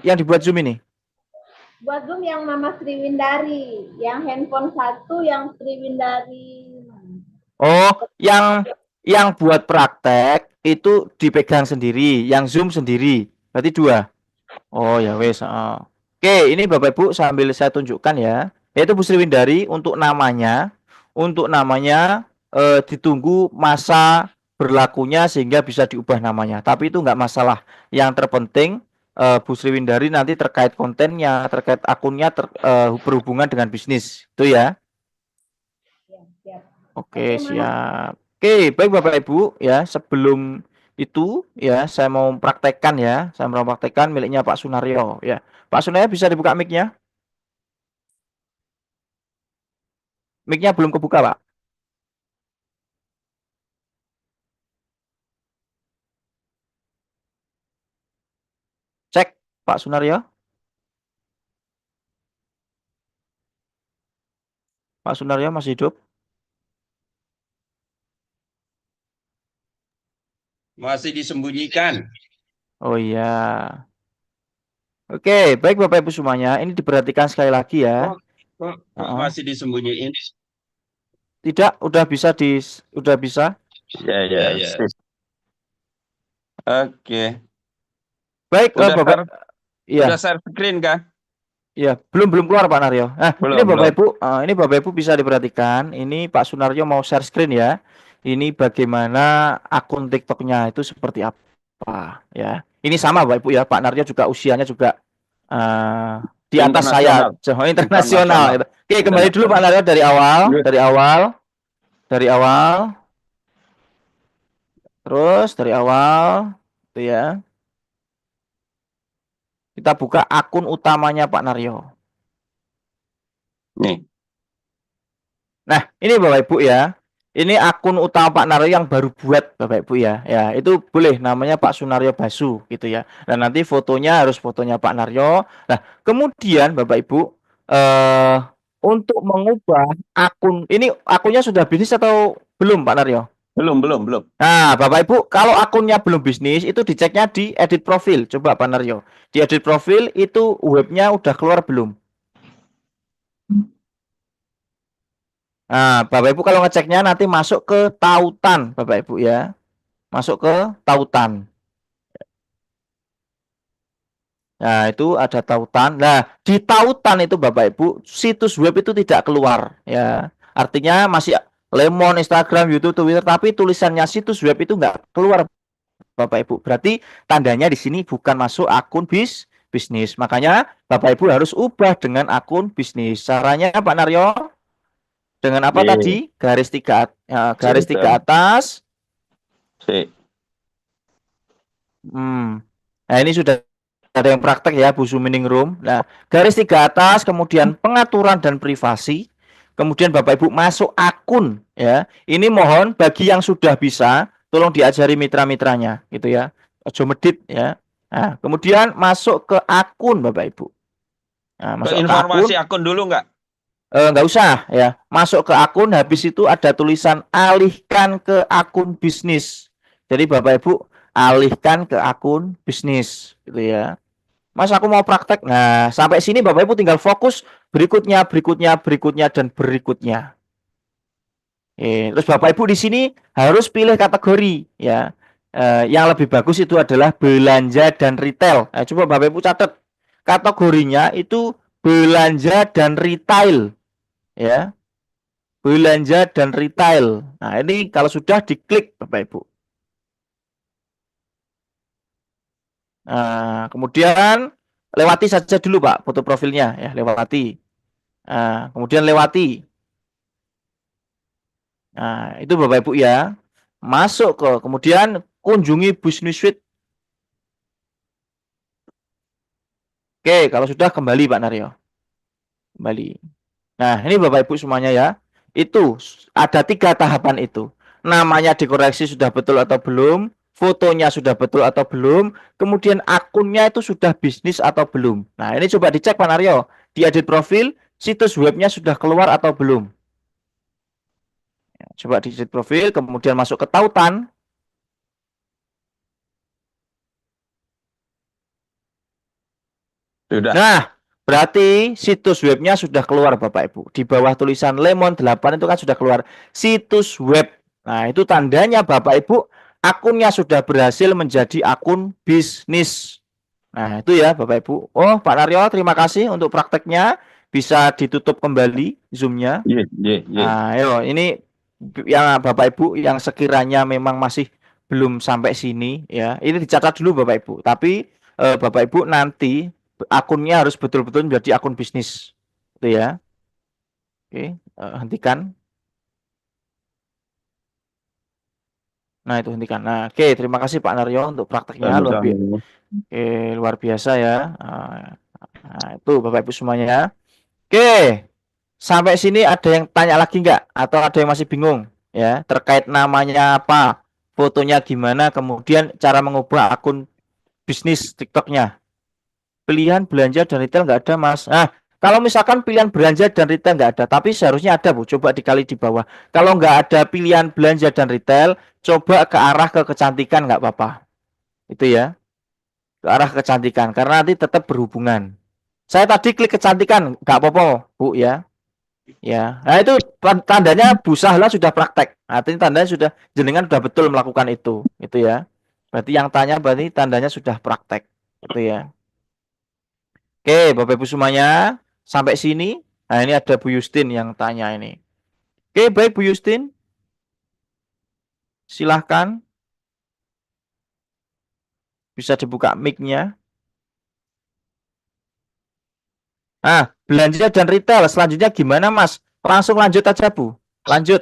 Speaker 1: yang dibuat Zoom ini?
Speaker 3: Buat Zoom yang Mama Sriwindari, yang handphone satu yang Sriwindari.
Speaker 1: Oh, yang buat praktek itu dipegang sendiri, yang Zoom sendiri. Berarti dua. Oh ya wes. Oke, ini Bapak Ibu sambil saya tunjukkan ya. Yaitu Bu Sriwindari untuk namanya ditunggu masa berlakunya sehingga bisa diubah namanya. Tapi itu nggak masalah. Yang terpenting Bu Sriwindari nanti terkait kontennya, terkait akunnya berhubungan dengan bisnis. Itu ya.
Speaker 3: Ya, siap.
Speaker 1: Oke, siap. Oke, baik Bapak Ibu ya, sebelum itu ya saya mau praktekkan ya. Saya mau praktekkan miliknya Pak Sunaryo ya. Pak Sunaryo bisa dibuka mic-nya? Mic-nya belum kebuka, Pak. Cek, Pak Sunaryo. Pak Sunaryo masih hidup?
Speaker 4: Masih disembunyikan.
Speaker 1: Oh iya. Oke, baik Bapak Ibu semuanya. Ini diperhatikan sekali lagi ya.
Speaker 4: Kok masih disembunyiin?
Speaker 1: Tidak, udah bisa.
Speaker 4: Ya. Oke.
Speaker 1: Baik, Bapak. Iya.
Speaker 4: Udah share screen kah?
Speaker 1: Ya, belum keluar Pak Naryo.
Speaker 4: Belum.
Speaker 1: Ini Bapak Ibu bisa diperhatikan. Ini Pak Sunaryo mau share screen ya. Ini bagaimana akun TikToknya itu seperti apa ya. Ini sama Bapak Ibu ya. Pak Naryo juga usianya juga di atas saya. Internasional. Gitu. Oke, kembali dulu Pak Naryo dari awal. Terus dari awal, itu ya. Kita buka akun utamanya Pak Naryo.
Speaker 4: Nih.
Speaker 1: Nah, ini Bapak Ibu ya. Ini akun utama Pak Naryo yang baru buat Bapak Ibu ya. Ya, itu boleh namanya Pak Sunaryo Basu gitu ya. Dan nanti fotonya harus fotonya Pak Naryo. Nah, kemudian Bapak Ibu untuk mengubah akun ini akunnya sudah bisnis atau belum Pak Naryo?
Speaker 4: Belum.
Speaker 1: Nah, Bapak Ibu, kalau akunnya belum bisnis itu diceknya di edit profil. Coba Pak Naryo. Di edit profil itu webnya udah keluar belum? Nah, Bapak Ibu kalau ngeceknya nanti masuk ke tautan, Bapak Ibu ya. Masuk ke tautan. Nah, itu ada tautan. Nah, di tautan itu Bapak Ibu, situs web itu tidak keluar ya. Artinya masih Lemon, Instagram, YouTube, Twitter, tapi tulisannya situs web itu nggak keluar Bapak Ibu. Berarti tandanya di sini bukan masuk akun bisnis. Makanya Bapak Ibu harus ubah dengan akun bisnis. Caranya Pak Naryo dengan apa tadi? Garis tiga atas. Nah, ini sudah ada yang praktek ya, Bu Sumining Room. Nah, garis tiga atas, kemudian pengaturan dan privasi. Kemudian Bapak Ibu masuk akun ya. Ini mohon bagi yang sudah bisa, tolong diajari mitra-mitranya gitu ya. Ojo medit ya. Nah, kemudian masuk ke akun Bapak Ibu. Nah, masuk ke
Speaker 4: informasi akun dulu nggak?
Speaker 1: Nggak usah ya. Masuk ke akun, habis itu ada tulisan alihkan ke akun bisnis. Jadi Bapak Ibu alihkan ke akun bisnis gitu ya. Mas aku mau praktek. Nah, sampai sini Bapak Ibu tinggal fokus berikutnya, dan berikutnya. Terus Bapak Ibu di sini harus pilih kategori ya. Yang lebih bagus itu adalah belanja dan retail. Nah, coba Bapak Ibu catat kategorinya itu belanja dan retail ya. Belanja dan retail. Nah, ini kalau sudah diklik Bapak Ibu. Nah, kemudian lewati saja dulu Pak foto profilnya ya, lewati. Nah, kemudian lewati. Nah, itu Bapak Ibu ya. Masuk ke kemudian kunjungi Business Suite. Oke, kalau sudah kembali Pak Naryo. Kembali. Nah, ini Bapak Ibu semuanya ya. Itu ada 3 tahapan itu. Namanya dikoreksi sudah betul atau belum, fotonya sudah betul atau belum, kemudian akunnya itu sudah bisnis atau belum. Nah, ini coba dicek Pak Naryo. Di edit profil, situs webnya sudah keluar atau belum. Coba di edit profil, kemudian masuk ke tautan.
Speaker 4: Sudah.
Speaker 1: Nah, berarti situs webnya sudah keluar Bapak Ibu. Di bawah tulisan Lemon 8 itu kan sudah keluar situs web. Nah, itu tandanya Bapak Ibu akunnya sudah berhasil menjadi akun bisnis. Nah, itu ya Bapak Ibu. Oh, Pak Naryo, terima kasih untuk prakteknya. Bisa ditutup kembali Zoom-nya. Nah, ayo, ini yang Bapak Ibu yang sekiranya memang masih belum sampai sini ya. Ini dicatat dulu Bapak Ibu. Tapi Bapak Ibu nanti akunnya harus betul-betul menjadi akun bisnis. Itu ya. Oke, hentikan. Nah, itu hentikan. Nah, oke, terima kasih Pak Naryo untuk prakteknya luar biasa ya. Nah, itu Bapak Ibu semuanya ya. Oke. Sampai sini ada yang tanya lagi nggak? Atau ada yang masih bingung ya terkait namanya apa, fotonya gimana, kemudian cara mengubah akun bisnis TikToknya. Pilihan belanja dan retail nggak ada Mas. Nah, kalau misalkan pilihan belanja dan retail nggak ada, tapi seharusnya ada Bu. Coba dikali di bawah. Kalau nggak ada pilihan belanja dan retail, coba ke arah ke kecantikan nggak apa-apa. Itu ya, ke arah kecantikan karena nanti tetap berhubungan. Saya tadi klik kecantikan nggak apa-apa Bu ya. Ya, nah itu tandanya Bu Sahla sudah praktek. Artinya tandanya sudah jenengan sudah betul melakukan itu ya. Berarti yang tanya berarti tandanya sudah praktek, itu ya. Oke, Bapak Ibu semuanya, sampai sini. Nah, ini ada Bu Justin yang tanya ini. Oke, baik Bu Justin. Silahkan. Bisa dibuka mic-nya. Belanja dan retail. Selanjutnya gimana, Mas? Langsung lanjut aja, Bu. Lanjut.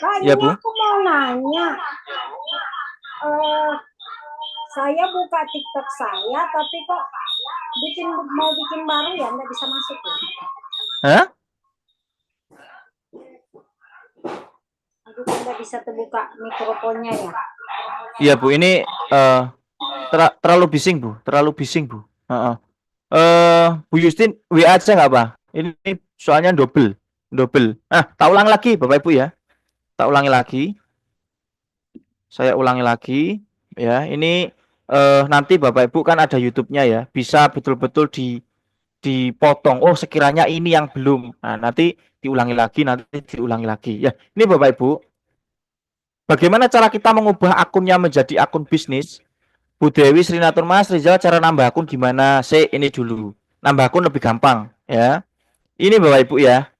Speaker 5: Kak,
Speaker 1: Ya,
Speaker 5: ini
Speaker 1: Bu.
Speaker 5: aku mau nanya. Saya buka TikTok saya, tapi kok mau bikin baru ya, nggak bisa masuk ya?
Speaker 1: Hah?
Speaker 5: Aku nggak bisa terbuka mikrofonnya ya.
Speaker 1: Iya, Bu. Ini terlalu bising, Bu. Terlalu bising, Bu. Bu Justin, WA aja nggak apa? Ini soalnya double. Tak ulang lagi, Bapak Ibu ya. Tak ulangi lagi. Saya ulangi lagi. Ya, ini nanti Bapak Ibu kan ada YouTube-nya ya. Bisa betul-betul dipotong. Oh, sekiranya ini yang belum. Nah, nanti diulangi lagi. Ya, ini Bapak Ibu. Bagaimana cara kita mengubah akunnya menjadi akun bisnis? Bu Dewi, Srinatur, Mas Rizal, cara nambah akun gimana? Ini dulu. Nambah akun lebih gampang ya. Ini Bapak Ibu ya.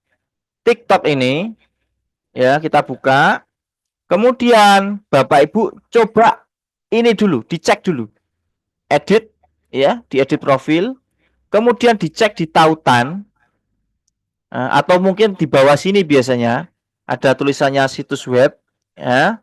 Speaker 1: TikTok ini ya kita buka. Kemudian Bapak Ibu coba ini dulu, dicek dulu. Edit ya, diedit profil. Kemudian dicek di tautan atau mungkin di bawah sini biasanya ada tulisannya situs web ya.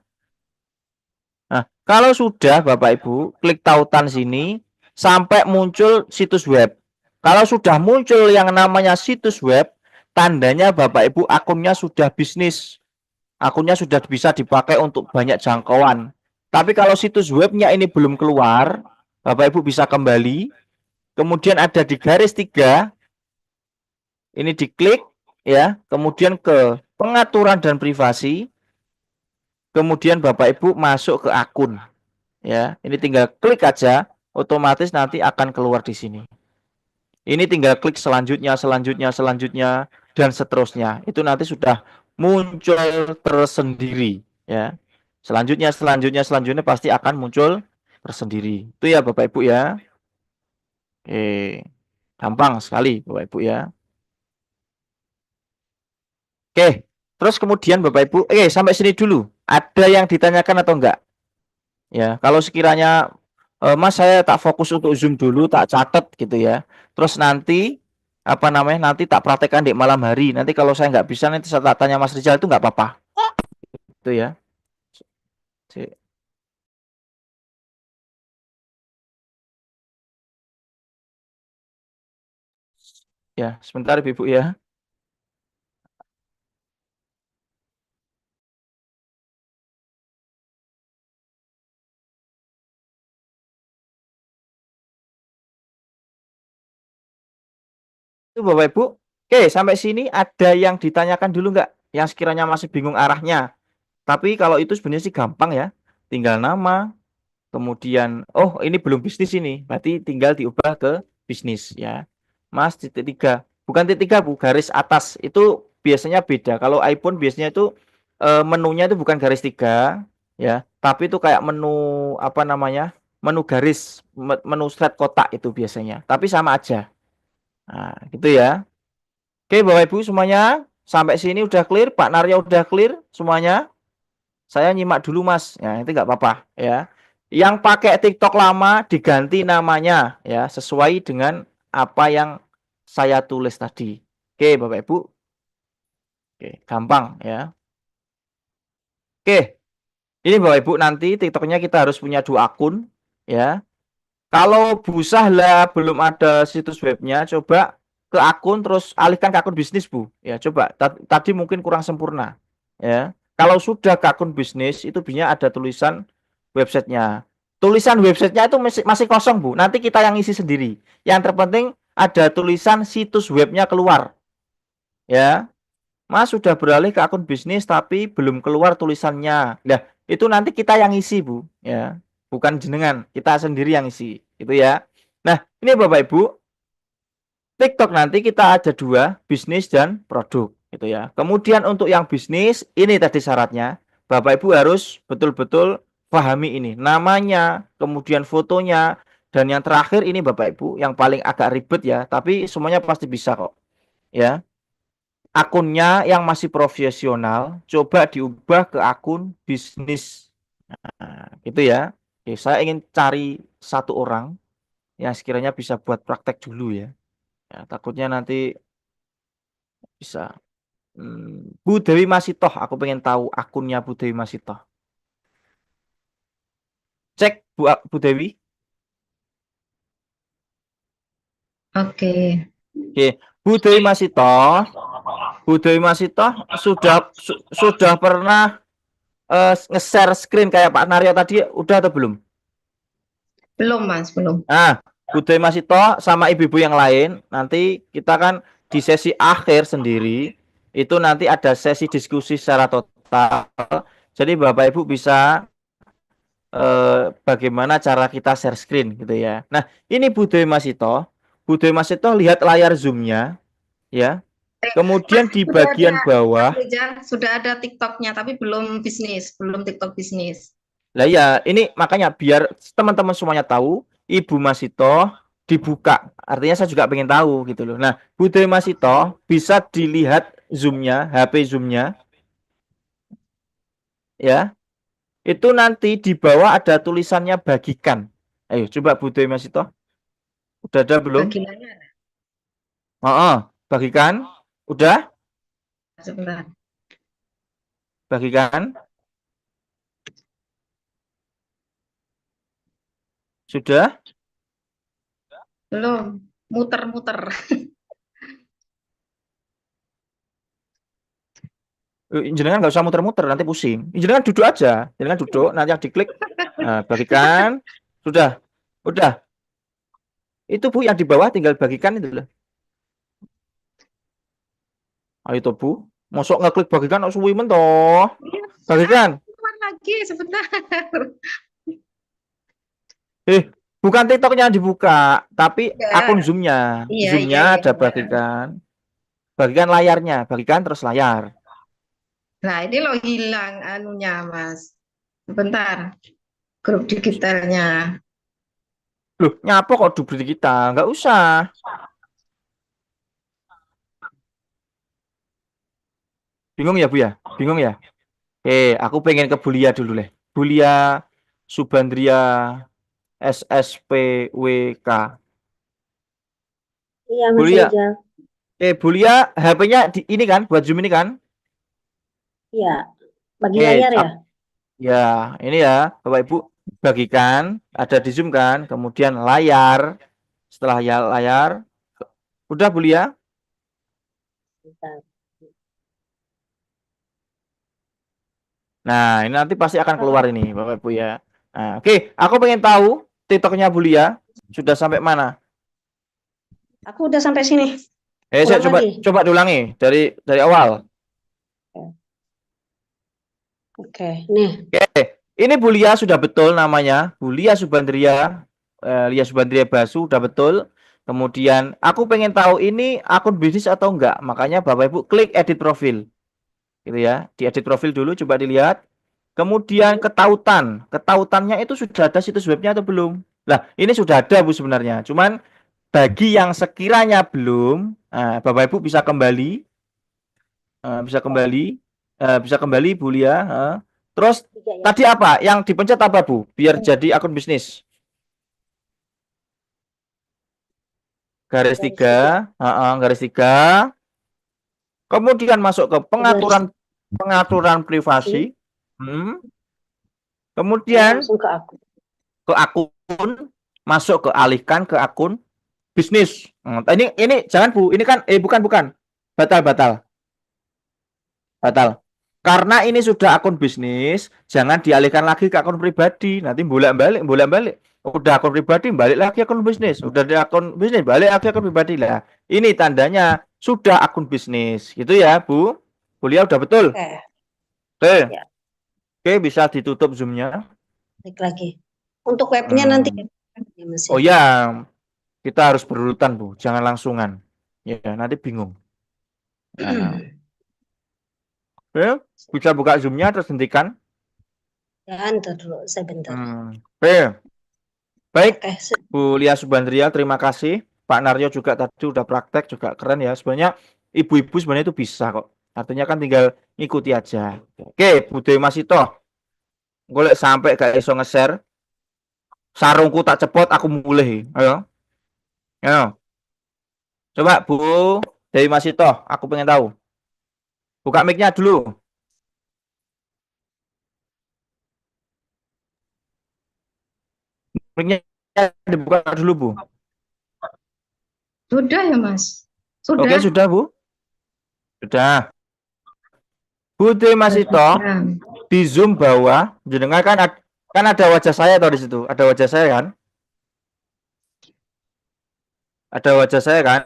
Speaker 1: Nah, kalau sudah Bapak Ibu klik tautan sini sampai muncul situs web. Kalau sudah muncul yang namanya situs web, tandanya Bapak Ibu akunnya sudah bisnis. Akunnya sudah bisa dipakai untuk banyak jangkauan. Tapi kalau situs webnya ini belum keluar, Bapak Ibu bisa kembali. Kemudian ada di garis 3. Ini diklik ya, kemudian ke pengaturan dan privasi. Kemudian Bapak Ibu masuk ke akun. Ya, ini tinggal klik aja, otomatis nanti akan keluar di sini. Ini tinggal klik selanjutnya, dan seterusnya. Itu nanti sudah muncul tersendiri. Ya, selanjutnya pasti akan muncul tersendiri. Itu ya Bapak Ibu ya. Oke, gampang sekali Bapak Ibu ya. Oke, terus kemudian Bapak Ibu, sampai sini dulu. Ada yang ditanyakan atau enggak? Ya, kalau sekiranya Mas saya tak fokus untuk Zoom dulu, tak catat gitu ya. Terus nanti nanti tak praktekkan di malam hari. Nanti kalau saya nggak bisa nanti saya tak tanya Mas Rizal itu nggak apa-apa. Itu ya. Ya, sebentar Ibu ya. Itu Bapak Ibu. Oke, sampai sini ada yang ditanyakan dulu nggak? Yang sekiranya masih bingung arahnya. Tapi kalau itu sebenarnya sih gampang ya. Tinggal nama, kemudian ini belum bisnis ini. Berarti tinggal diubah ke bisnis ya. Mas titik 3. Bukan titik 3, Bu, garis atas. Itu biasanya beda. Kalau iPhone biasanya itu menunya itu bukan garis 3 ya, tapi itu kayak menu Menu garis, menu slide kotak itu biasanya. Tapi sama aja. Nah, gitu ya. Oke, Bapak Ibu semuanya, sampai sini udah clear, Pak Naryo udah clear semuanya. Saya nyimak dulu, Mas. Ya, itu nggak apa-apa ya. Yang pakai TikTok lama diganti namanya ya, sesuai dengan apa yang saya tulis tadi. Oke, Bapak Ibu. Oke, gampang ya. Oke. Ini Bapak Ibu nanti TikToknya kita harus punya 2 akun ya. Kalau Bu Sahla belum ada situs webnya, coba ke akun terus alihkan ke akun bisnis, Bu. Ya, coba. Tadi mungkin kurang sempurna. Ya. Kalau sudah ke akun bisnis, itu biasanya ada tulisan websitenya. Tulisan websitenya itu masih kosong, Bu. Nanti kita yang isi sendiri. Yang terpenting ada tulisan situs webnya keluar. Ya. Mas sudah beralih ke akun bisnis tapi belum keluar tulisannya. Nah, itu nanti kita yang isi, Bu. Ya. Bukan jenengan, kita sendiri yang isi. Itu ya. Nah, ini Bapak Ibu, TikTok nanti kita ada 2, bisnis dan produk, gitu ya. Kemudian untuk yang bisnis, ini tadi syaratnya, Bapak Ibu harus betul-betul pahami ini. Namanya, kemudian fotonya, dan yang terakhir ini Bapak Ibu, yang paling agak ribet ya, tapi semuanya pasti bisa kok. Ya. Akunnya yang masih profesional, coba diubah ke akun bisnis. Nah, gitu ya. Oke, saya ingin cari satu orang yang sekiranya bisa buat praktek dulu ya. Ya, takutnya nanti bisa. Bu Dewi Masitoh, aku pengen tahu akunnya Bu Dewi Masitoh. Cek Bu Dewi.
Speaker 6: Oke.
Speaker 1: Oke, Bu Dewi Masitoh. Bu Dewi Masitoh sudah pernah nge-share screen kayak Pak Naryo tadi, udah atau belum?
Speaker 6: Belum, Mas, belum.
Speaker 1: Nah, Bu Dewi Masitoh sama ibu-ibu yang lain, nanti kita kan di sesi akhir sendiri, itu nanti ada sesi diskusi secara total. Jadi Bapak Ibu bisa bagaimana cara kita share screen gitu ya. Nah, ini Bu Dewi Masitoh. Bu Dewi Masitoh lihat layar Zoom-nya ya. Kemudian
Speaker 6: Mas,
Speaker 1: di bagian bawah,
Speaker 6: sudah ada TikToknya, tapi belum bisnis, belum TikTok bisnis.
Speaker 1: lah ya, ini makanya biar teman-teman semuanya tahu, Ibu Masitoh dibuka. Artinya saya juga pengen tahu gitu loh. Nah, Bu Dewi Masitoh bisa dilihat Zoom-nya, HP Zoom-nya ya. Itu nanti di bawah ada tulisannya bagikan. Ayo coba Bu Dewi Masitoh. Udah ada belum?
Speaker 6: Bagiannya
Speaker 1: Bagikan. Udah?
Speaker 6: sebentar.
Speaker 1: Bagikan. Sudah?
Speaker 6: Belum, muter-muter.
Speaker 1: Jenengan nggak usah muter-muter, nanti pusing. Jenengan duduk aja. Jenengan duduk, nanti yang diklik. Nah, bagikan. Sudah. Udah. Itu Bu yang di bawah tinggal bagikan itu loh. Ayo tuh Bu. Masuk ngeklik bagikan suwi men toh. Bagikan.
Speaker 6: Keluar lagi sebentar.
Speaker 1: Bukan TikToknya yang dibuka, tapi
Speaker 6: Ya.
Speaker 1: akun Zoom-nya.
Speaker 6: Iya,
Speaker 1: Zoom-nya
Speaker 6: iya,
Speaker 1: ada
Speaker 6: iya.
Speaker 1: bagikan. Bagikan layarnya, bagikan terus layar.
Speaker 6: Nah, ini lo hilang anunya, Mas. Sebentar. Grup digitalnya.
Speaker 1: Loh, nyapa kok dubri kita? Nggak usah. Bingung ya, Bu ya? Bingung ya? Aku pengen ke Bulia dulu deh. Bulia Subandria SSPWK.
Speaker 5: Iya, Mas
Speaker 1: Bulia.
Speaker 5: Rizal.
Speaker 1: Bulia, HP-nya ini kan, buat Zoom ini kan?
Speaker 5: Iya, bagi layar ya.
Speaker 1: Ya, ini ya, Bapak Ibu bagikan, ada di Zoom kan, kemudian layar. Setelah ya layar, udah Bulia?
Speaker 5: Bentar.
Speaker 1: Nah, ini nanti pasti akan keluar ini, Bapak Ibu ya. Nah, oke, aku pengen tahu TikToknya Bulia sudah sampai mana?
Speaker 5: Aku udah sampai sini.
Speaker 1: Saya
Speaker 5: Ulang lagi.
Speaker 1: coba diulangi dari awal.
Speaker 5: Oke, nih.
Speaker 1: Ini Bulia sudah betul namanya, Bulia Subandria, Lia Subandria Basu udah betul. Kemudian aku pengen tahu ini akun bisnis atau enggak. Makanya Bapak Ibu klik edit profil. Gitu ya. Di edit profil dulu coba dilihat. Kemudian ketautan. Ketautannya itu sudah ada situs webnya atau belum? Lah, ini sudah ada Bu sebenarnya. Cuman bagi yang sekiranya belum, Bapak Ibu bisa kembali bisa kembali Bu Lia. Terus tadi apa? Yang dipencet apa Bu? Biar jadi akun bisnis. Garis 3, garis 3. Kemudian masuk ke pengaturan privasi. Kemudian ke akun, masuk ke alihkan ke akun bisnis. Ini jangan Bu, ini kan bukan. Batal. Karena ini sudah akun bisnis, jangan dialihkan lagi ke akun pribadi. Nanti bolak-balik. Udah akun pribadi, balik lagi akun bisnis. Udah di akun bisnis, balik lagi akun pribadi lah. Ini tandanya sudah akun bisnis. Gitu ya, Bu. Kuliah udah betul? Oke.
Speaker 5: Ya.
Speaker 1: Oke, bisa ditutup Zoom-nya.
Speaker 5: Klik lagi. Untuk webnya nanti.
Speaker 1: Oh ya, kita harus berurutan, Bu. Jangan langsungan. Ya, nanti bingung. Oke, bisa buka Zoom-nya terus hentikan.
Speaker 5: Jangan dulu, sebentar.
Speaker 1: Oke. Baik, Bu Lia Subandria, terima kasih. Pak Naryo juga tadi udah praktek, juga keren ya. Sebenarnya ibu-ibu sebenarnya itu bisa kok. Artinya kan tinggal ngikuti aja. Oke, Bu Dewi Masitoh. Golek sampai gak iso nge-share. Sarungku tak cepot, aku mulih. Ayo. Ayo. Coba Bu Dewi Masito, aku pengen tahu. Buka mic-nya dulu. Mic-nya dibuka dulu, Bu.
Speaker 6: Sudah ya, Mas?
Speaker 1: Oke,
Speaker 6: Sudah.
Speaker 1: sudah, Bu. Sudah. Bu Dewi Masito, di Zoom bawah, jenengan kan ada wajah saya atau di situ? Ada wajah saya kan? Ada wajah saya kan?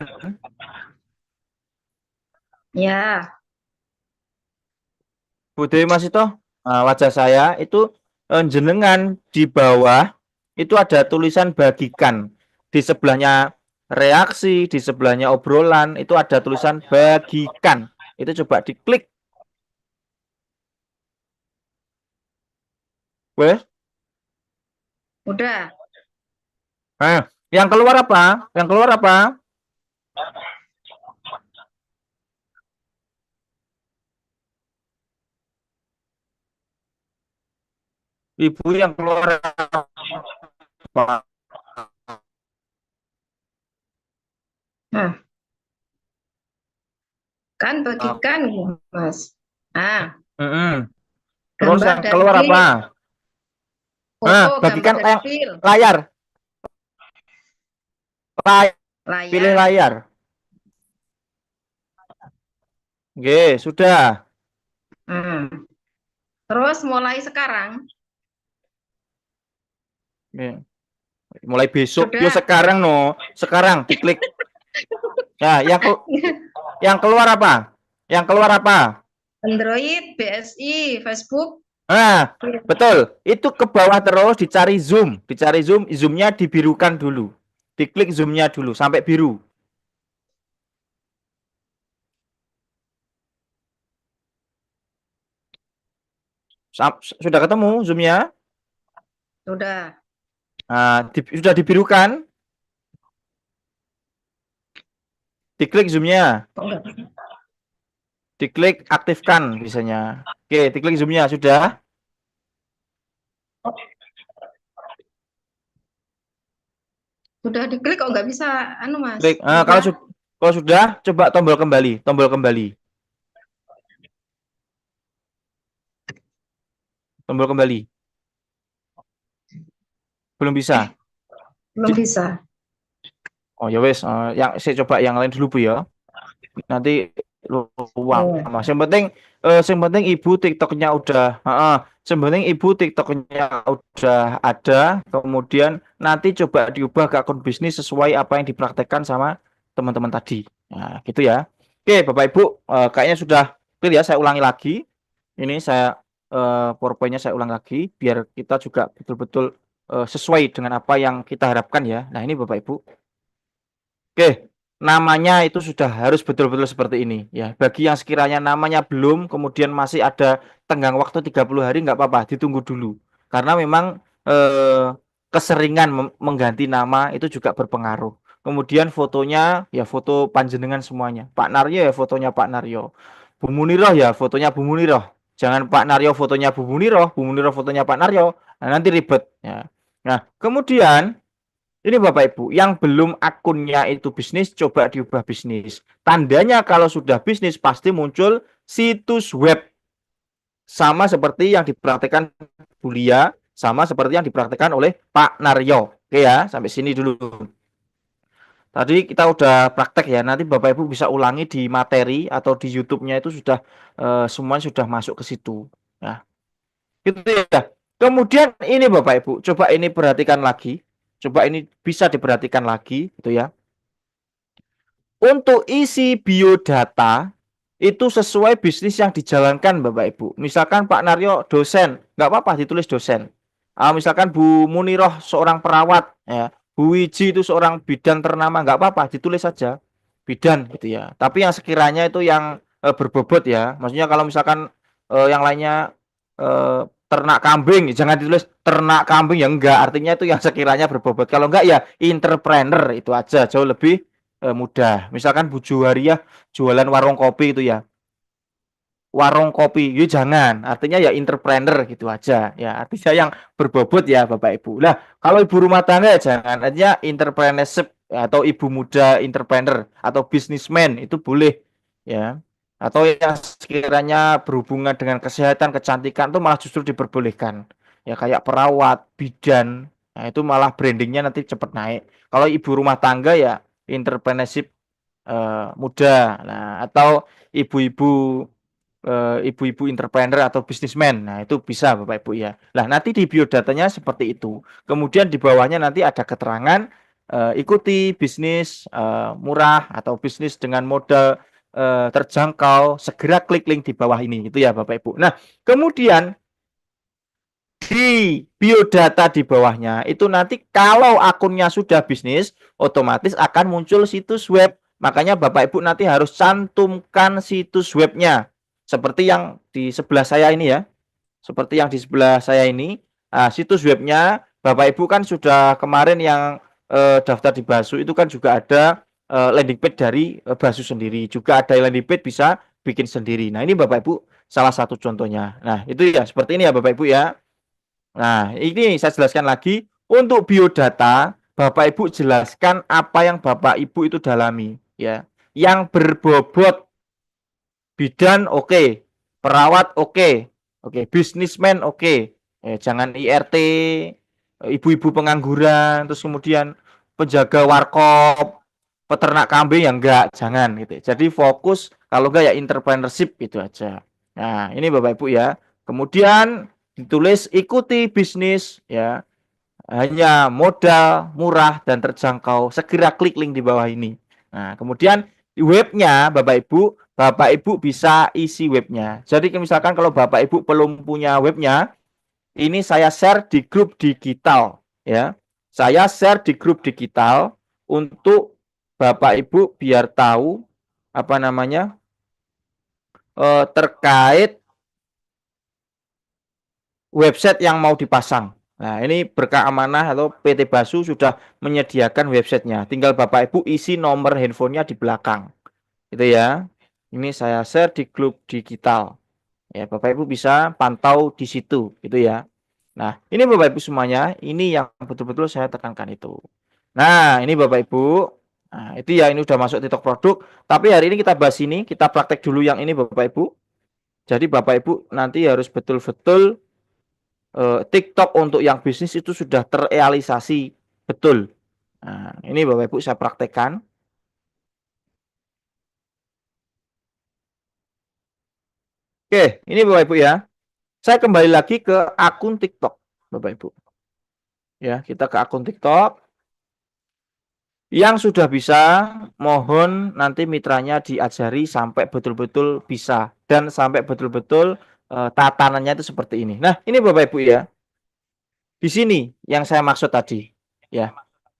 Speaker 6: Ya.
Speaker 1: Bu Dewi Masito, wajah saya itu jenengan di bawah itu ada tulisan bagikan. Di sebelahnya reaksi, di sebelahnya obrolan itu ada tulisan bagikan. Itu coba diklik. Wes,
Speaker 6: Udah.
Speaker 1: yang keluar apa? Yang keluar apa? Ibu yang keluar apa?
Speaker 6: Nah, kan bagikan, Mas. Nah,
Speaker 1: Terus
Speaker 6: gambar
Speaker 1: yang
Speaker 6: dan
Speaker 1: keluar
Speaker 6: fil.
Speaker 1: apa?
Speaker 6: Foto,
Speaker 1: Bagikan
Speaker 6: gambar dan fil.
Speaker 1: layar.
Speaker 6: Layar.
Speaker 1: Pilih layar. Oke, sudah.
Speaker 6: Terus mulai sekarang.
Speaker 1: Oke. Mulai besok.
Speaker 6: Sudah.
Speaker 1: Yo sekarang no. Sekarang diklik. Ya, yang keluar apa? Yang keluar apa?
Speaker 6: Android, BSI, Facebook.
Speaker 1: Nah, betul. Itu ke bawah terus dicari zoom. Dicari zoom, zoomnya dibirukan dulu. Diklik zoomnya dulu sampai biru. Sudah ketemu zoomnya?
Speaker 6: Sudah.
Speaker 1: Nah, sudah dibirukan. Diklik zoomnya. Diklik aktifkan biasanya. Oke, diklik zoomnya sudah.
Speaker 6: Sudah diklik kok nggak bisa Mas.
Speaker 1: Klik. Kalau sudah coba tombol kembali, tombol kembali. Tombol kembali. Belum bisa.
Speaker 6: Belum bisa.
Speaker 1: Oh ya wes, yang saya coba yang lain dulu Bu ya. Nanti luang. Yang penting Ibu TikToknya udah, yang penting Ibu TikToknya udah ada. Kemudian nanti coba diubah ke akun bisnis sesuai apa yang dipraktekkan sama teman-teman tadi. Nah, gitu ya. Oke, Bapak Ibu, kayaknya sudah clear ya. Saya ulangi lagi. Ini saya PowerPoint-nya saya ulang lagi biar kita juga betul-betul sesuai dengan apa yang kita harapkan ya. Nah, ini Bapak Ibu. Oke, namanya itu sudah harus betul-betul seperti ini ya. Bagi yang sekiranya namanya belum, kemudian masih ada tenggang waktu 30 hari nggak apa-apa, ditunggu dulu. Karena memang keseringan mengganti nama itu juga berpengaruh. Kemudian fotonya ya foto panjenengan semuanya. Pak Naryo ya fotonya Pak Naryo. Bu Muniroh ya fotonya Bu Muniroh. Jangan Pak Naryo fotonya Bu Muniroh fotonya Pak Naryo. Nah, nanti ribet ya. Nah, kemudian ini Bapak Ibu, yang belum akunnya itu bisnis, coba diubah bisnis. Tandanya kalau sudah bisnis, pasti muncul situs web. Sama seperti yang dipraktekkan Bulia, sama seperti yang dipraktekkan oleh Pak Naryo. Oke ya, sampai sini dulu. Tadi kita udah praktek ya, nanti Bapak Ibu bisa ulangi di materi atau di YouTube-nya itu sudah semuanya sudah masuk ke situ. Ya, gitu ya. Kemudian ini Bapak Ibu, coba ini perhatikan lagi. Coba ini bisa diperhatikan lagi gitu ya. Untuk isi biodata itu sesuai bisnis yang dijalankan Bapak Ibu. Misalkan Pak Naryo dosen, nggak apa-apa ditulis dosen. Misalkan Bu Muniroh seorang perawat, ya. Bu Wiji itu seorang bidan ternama, nggak apa-apa ditulis saja bidan gitu ya. Tapi yang sekiranya itu yang berbobot ya. Maksudnya kalau misalkan yang lainnya ternak kambing, jangan ditulis ternak kambing ya enggak. Artinya itu yang sekiranya berbobot. Kalau enggak ya entrepreneur itu aja jauh lebih mudah. Misalkan Bu Juwariah jualan warung kopi itu ya. warung kopi, ya jangan. Artinya ya entrepreneur gitu aja. Ya, artinya yang berbobot ya Bapak Ibu. Nah, kalau ibu rumah tangga ya jangan. Artinya entrepreneurship atau ibu muda entrepreneur atau businessman itu boleh ya. Atau yang sekiranya berhubungan dengan kesehatan, kecantikan itu malah justru diperbolehkan. Ya kayak perawat, bidan. Nah, itu malah brandingnya nanti cepat naik. Kalau ibu rumah tangga ya entrepreneurship muda. Nah, atau ibu-ibu ibu-ibu entrepreneur atau bisnismen. Nah, itu bisa Bapak Ibu ya. Nah, nanti di biodatanya seperti itu. Kemudian di bawahnya nanti ada keterangan ikuti bisnis murah atau bisnis dengan modal terjangkau, segera klik link di bawah ini. Itu ya Bapak Ibu. Nah, kemudian di biodata di bawahnya itu nanti kalau akunnya sudah bisnis, otomatis akan muncul situs web. Makanya Bapak Ibu nanti harus cantumkan situs webnya. Seperti yang di sebelah saya ini ya. Seperti yang di sebelah saya ini. Nah, situs webnya Bapak Ibu kan sudah kemarin yang daftar di Basu itu kan juga ada landing page dari Basu sendiri. Juga ada landing page bisa bikin sendiri. Nah, ini Bapak Ibu salah satu contohnya. Nah, itu ya seperti ini ya Bapak Ibu ya. Nah, ini saya jelaskan lagi. Untuk biodata, Bapak Ibu jelaskan apa yang Bapak Ibu itu dalami. Ya. Yang berbobot bidan oke, perawat oke, bisnismen oke. Jangan IRT, ibu-ibu pengangguran, terus kemudian penjaga warkop, peternak kambing yang enggak, jangan gitu. Jadi fokus kalau enggak ya entrepreneurship itu aja. Nah, ini Bapak Ibu ya. Kemudian ditulis ikuti bisnis ya. Hanya modal murah dan terjangkau. Segera klik link di bawah ini. Nah, kemudian webnya Bapak Ibu bisa isi webnya. Jadi misalkan kalau Bapak Ibu belum punya webnya, ini saya share di grup digital ya. Saya share di grup digital untuk Bapak Ibu biar tahu apa namanya terkait website yang mau dipasang. Nah, ini berkah amanah atau PT Basu sudah menyediakan websitenya. Tinggal Bapak Ibu isi nomor handphonenya di belakang. Itu ya. Ini saya share di grup digital. Ya, Bapak Ibu bisa pantau di situ, gitu ya. Nah, ini Bapak Ibu semuanya, ini yang betul-betul saya tekankan itu. Nah, ini Bapak Ibu. Nah, itu ya ini udah masuk TikTok produk. Tapi hari ini kita bahas ini, kita praktek dulu yang ini Bapak Ibu. Jadi Bapak Ibu nanti harus betul-betul TikTok untuk yang bisnis itu sudah terrealisasi betul. Nah, ini Bapak Ibu saya praktekkan. Oke, ini Bapak Ibu ya. Saya kembali lagi ke akun TikTok, Bapak Ibu. Ya, kita ke akun TikTok. Yang sudah bisa, mohon nanti mitranya diajari sampai betul-betul bisa dan sampai betul-betul tatanannya itu seperti ini. Nah, ini Bapak Ibu ya. Di sini yang saya maksud tadi, ya.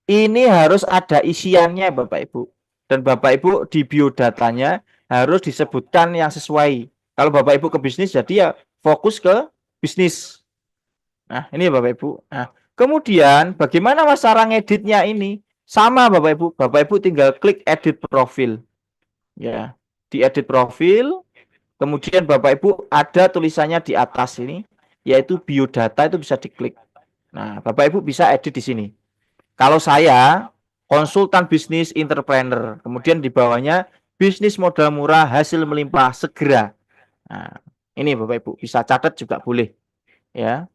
Speaker 1: Ini harus ada isiannya Bapak Ibu. Dan Bapak Ibu di biodatanya harus disebutkan yang sesuai. Kalau Bapak Ibu ke bisnis jadi ya fokus ke bisnis. Nah, ini Bapak Ibu. Nah, kemudian bagaimana Mas cara ngeditnya ini? Sama Bapak Ibu. Bapak Ibu tinggal klik edit profil. Ya, di edit profil, kemudian Bapak Ibu ada tulisannya di atas ini yaitu biodata itu bisa diklik. Nah, Bapak Ibu bisa edit di sini. Kalau saya konsultan bisnis entrepreneur, kemudian di bawahnya bisnis modal murah hasil melimpah segera. Nah, ini Bapak Ibu bisa catat juga boleh ya.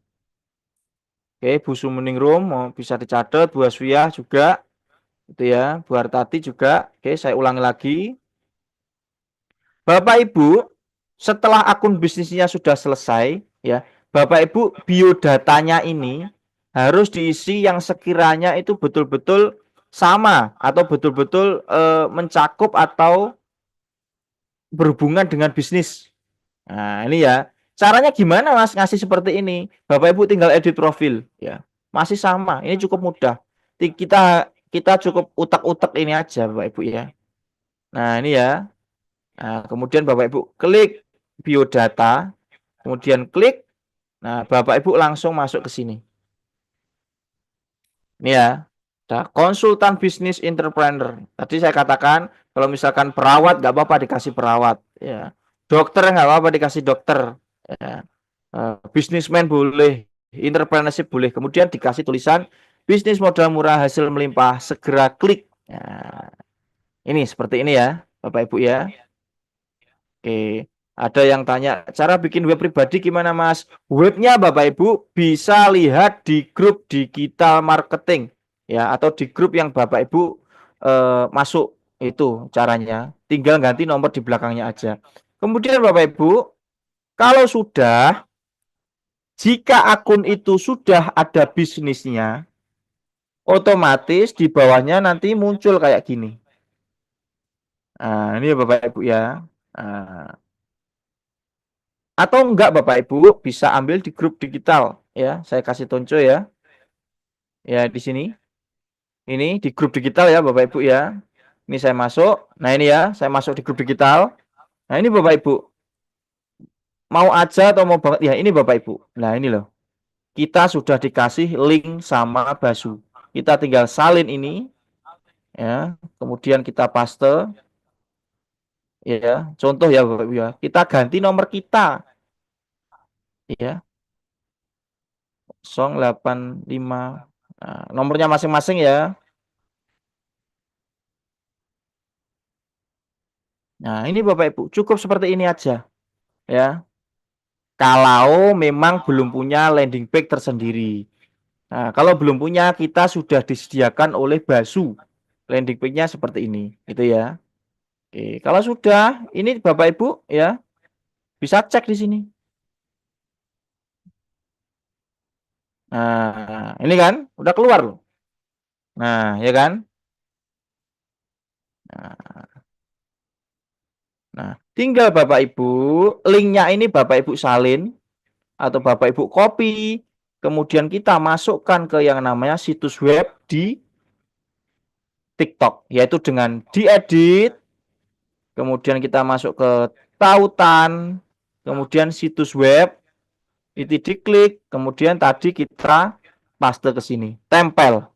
Speaker 1: Oke, Bu Sumeningrum mau bisa dicatat, Bu Aswiyah juga itu ya, Bu Hartati juga. Oke, saya ulangi lagi. Bapak Ibu setelah akun bisnisnya sudah selesai ya, Bapak Ibu biodatanya ini harus diisi yang sekiranya itu betul-betul sama atau betul-betul mencakup atau berhubungan dengan bisnis. Nah, ini ya. Caranya gimana Mas ngasih seperti ini? Bapak Ibu tinggal edit profil ya. Masih sama. Ini cukup mudah. Kita cukup utak-utak ini aja Bapak Ibu ya. Nah, ini ya. Nah, kemudian Bapak Ibu klik biodata, kemudian klik. Nah, Bapak Ibu langsung masuk ke sini. Ini ya. Nah, konsultan bisnis entrepreneur. Tadi saya katakan kalau misalkan perawat nggak apa-apa dikasih perawat ya. Dokter nggak apa-apa dikasih dokter. Ya. Businessman boleh, entrepreneurship boleh. Kemudian dikasih tulisan bisnis modal murah hasil melimpah, segera klik. Nah, ini seperti ini ya, Bapak Ibu ya. Oke, ada yang tanya cara bikin web pribadi gimana Mas? Webnya Bapak Ibu bisa lihat di grup digital marketing ya, atau di grup yang Bapak Ibu masuk, itu caranya. Tinggal ganti nomor di belakangnya aja. Kemudian Bapak Ibu, kalau sudah, jika akun itu sudah ada bisnisnya, otomatis di bawahnya nanti muncul kayak gini. Nah, ini ya Bapak Ibu ya. Nah, atau enggak Bapak Ibu bisa ambil di grup digital ya. Saya kasih contoh ya. Ya di sini. Ini di grup digital ya Bapak Ibu ya. Ini saya masuk. Nah, ini ya, saya masuk di grup digital. Nah, ini Bapak Ibu. Mau aja atau mau banget ya, ini Bapak Ibu. Nah, ini loh. Kita sudah dikasih link sama Basu. Kita tinggal salin ini ya. Kemudian kita paste ya. Contoh ya Bapak Ibu ya. Kita ganti nomor kita ya. 085. Nah, nomornya masing-masing ya. Nah, ini Bapak Ibu, cukup seperti ini aja ya. Kalau memang belum punya landing page tersendiri. Nah, kalau belum punya, kita sudah disediakan oleh Basu. Landing page-nya seperti ini, gitu ya. Oke, kalau sudah, ini Bapak Ibu ya, bisa cek di sini. Nah, ini kan udah keluar loh. Nah, ya kan? Nah, tinggal Bapak Ibu, linknya ini Bapak Ibu salin atau Bapak Ibu copy, kemudian kita masukkan ke yang namanya situs web di TikTok, yaitu dengan diedit, kemudian kita masuk ke tautan, kemudian situs web, itu diklik, kemudian tadi kita paste ke sini, tempel.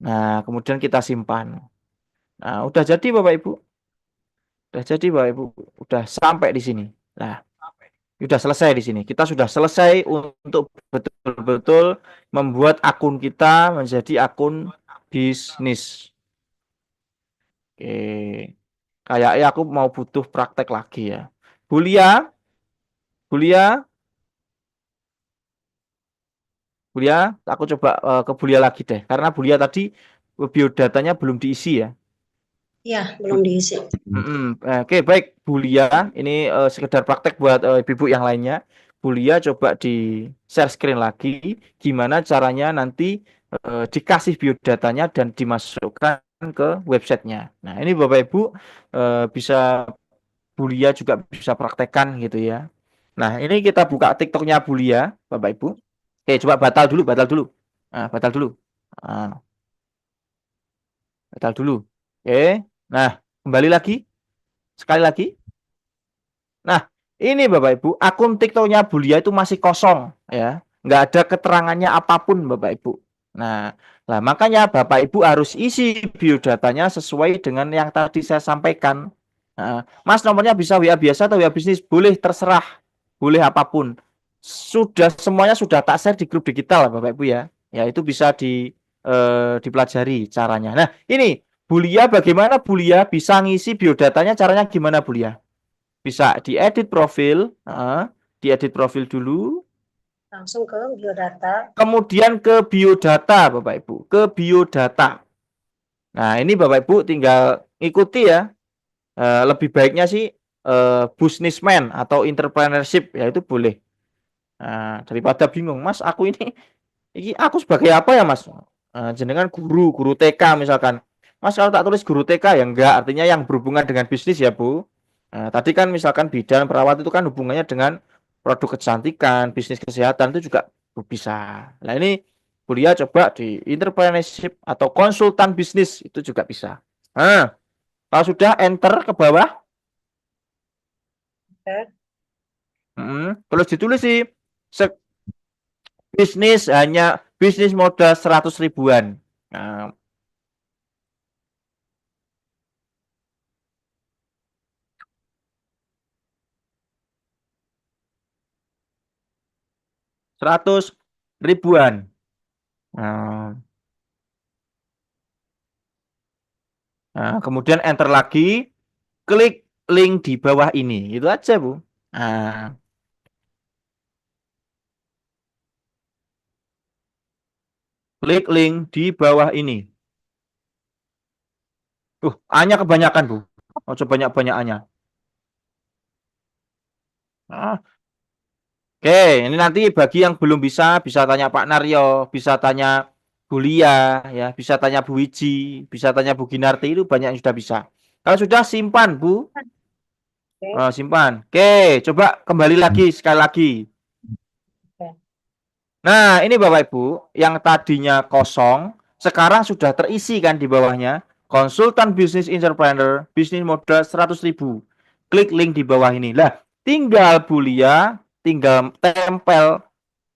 Speaker 1: Nah, kemudian kita simpan. Nah, udah jadi Bapak Ibu. Udah jadi Bapak Ibu, udah sampai di sini. Nah, sudah selesai di sini. Kita sudah selesai untuk betul-betul membuat akun kita menjadi akun bisnis. Oke. Kayaknya aku mau butuh praktek lagi ya. Bulia, Bulia, Bulia, aku coba ke Bulia lagi deh. Karena Bulia tadi biodatanya belum diisi ya.
Speaker 5: Iya, belum diisi.
Speaker 1: Oke, baik Bulia. Ini sekedar praktek buat ibu-ibu yang lainnya. Bulia coba di share screen lagi. Gimana caranya nanti dikasih biodatanya dan dimasukkan ke websitenya. Nah, ini Bapak Ibu bisa Bulia juga bisa praktekkan gitu ya. Nah, ini kita buka TikToknya Bulia, Bapak Ibu. Oke, coba batal dulu, batal dulu. Nah, batal dulu. Nah, batal dulu. Oke. Nah, kembali lagi. Sekali lagi. Nah, ini Bapak Ibu, akun TikToknya Bulia itu masih kosong ya. Nggak ada keterangannya apapun Bapak Ibu. Nah, makanya Bapak Ibu harus isi biodatanya sesuai dengan yang tadi saya sampaikan. Nah, Mas nomornya bisa WA biasa atau WA bisnis, boleh terserah, boleh apapun. Semuanya sudah tak share di grup digital Bapak Ibu ya. Ya itu bisa dipelajari caranya. Nah, ini Bulia, bagaimana Bulia bisa ngisi biodatanya, caranya gimana Bulia? Bisa diedit profil, diedit profil dulu,
Speaker 5: Langsung ke biodata.
Speaker 1: kemudian ke biodata Bapak Ibu, ke biodata. Nah, ini Bapak Ibu tinggal ikuti ya. Lebih baiknya sih businessman atau entrepreneurship ya itu boleh. Nah, daripada bingung, Mas, ini aku sebagai apa ya, Mas? Jenengan guru TK misalkan. Mas, kalau tak tulis guru TK ya enggak, artinya yang berhubungan dengan bisnis ya, Bu. Nah, tadi kan misalkan bidan perawat itu kan hubungannya dengan produk kecantikan, bisnis kesehatan itu juga bisa. Nah, ini kuliah coba di entrepreneurship atau konsultan bisnis itu juga bisa. Nah, kalau sudah enter ke bawah, terus ditulis sih bisnis modal 100 ribuan. Nah, 100 ribuan. Nah, kemudian enter lagi, klik link di bawah ini. Itu aja, Bu. Nah, klik link di bawah ini. A-nya kebanyakan, Bu. Oh, coba banyak-banyak A-nya. Oke, ini nanti bagi yang belum bisa tanya Pak Naryo, bisa tanya Bu Lia, ya, bisa tanya Bu Wiji, bisa tanya Bu Ginarti, itu banyak yang sudah bisa. Kalau sudah simpan, Bu. Simpan. Oke, coba kembali lagi sekali lagi. Nah, ini Bapak Ibu, yang tadinya kosong, sekarang sudah terisi kan di bawahnya. Konsultan bisnis entrepreneur, bisnis modal 100.000. Klik link di bawah ini. Lah, tinggal Bu Lia, tinggal tempel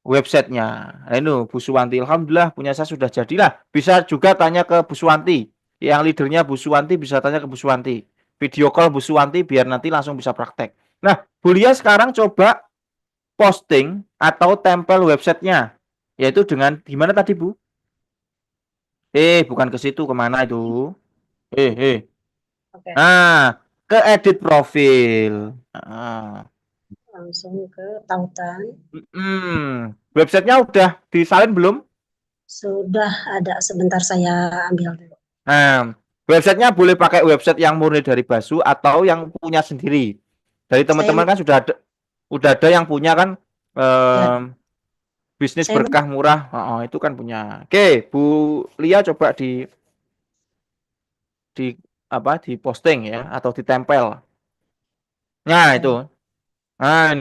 Speaker 1: websitenya. Nah, ini Bu Suwanti, alhamdulillah punya saya sudah jadilah. Bisa juga tanya ke Bu Suwanti. Yang leadernya Bu Suwanti bisa tanya ke Bu Suwanti. Video call Bu Suwanti biar nanti langsung bisa praktek. Nah, Bu Lia sekarang coba posting atau tempel websitenya, yaitu dengan gimana tadi, Bu? Bukan ke situ, kemana itu? Nah, ke edit profil.
Speaker 5: Langsung ke tautan.
Speaker 1: Websitenya udah disalin belum?
Speaker 5: Sudah ada, sebentar saya ambil dulu.
Speaker 1: Nah, websitenya boleh pakai website yang murni dari Basu atau yang punya sendiri. Dari teman-teman kan sudah ada yang punya kan bisnis berkah murah. Itu kan punya. Oke, Bu Lia coba di posting ya atau ditempel. Nah, itu. Nah,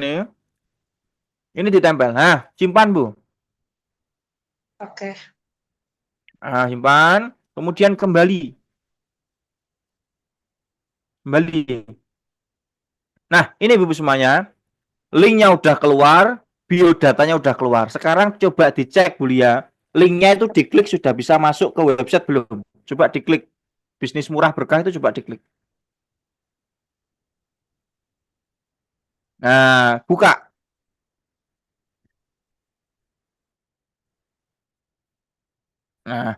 Speaker 1: ini ditempel. Nah, simpan, Bu.
Speaker 5: Oke.
Speaker 1: Nah, simpan, kemudian kembali. Nah, ini Bu semuanya. Linknya udah keluar, biodatanya udah keluar. Sekarang coba dicek, Bu Lia. Linknya itu diklik sudah bisa masuk ke website belum? Coba diklik. Bisnis murah berkah itu coba diklik. Nah, buka. Nah,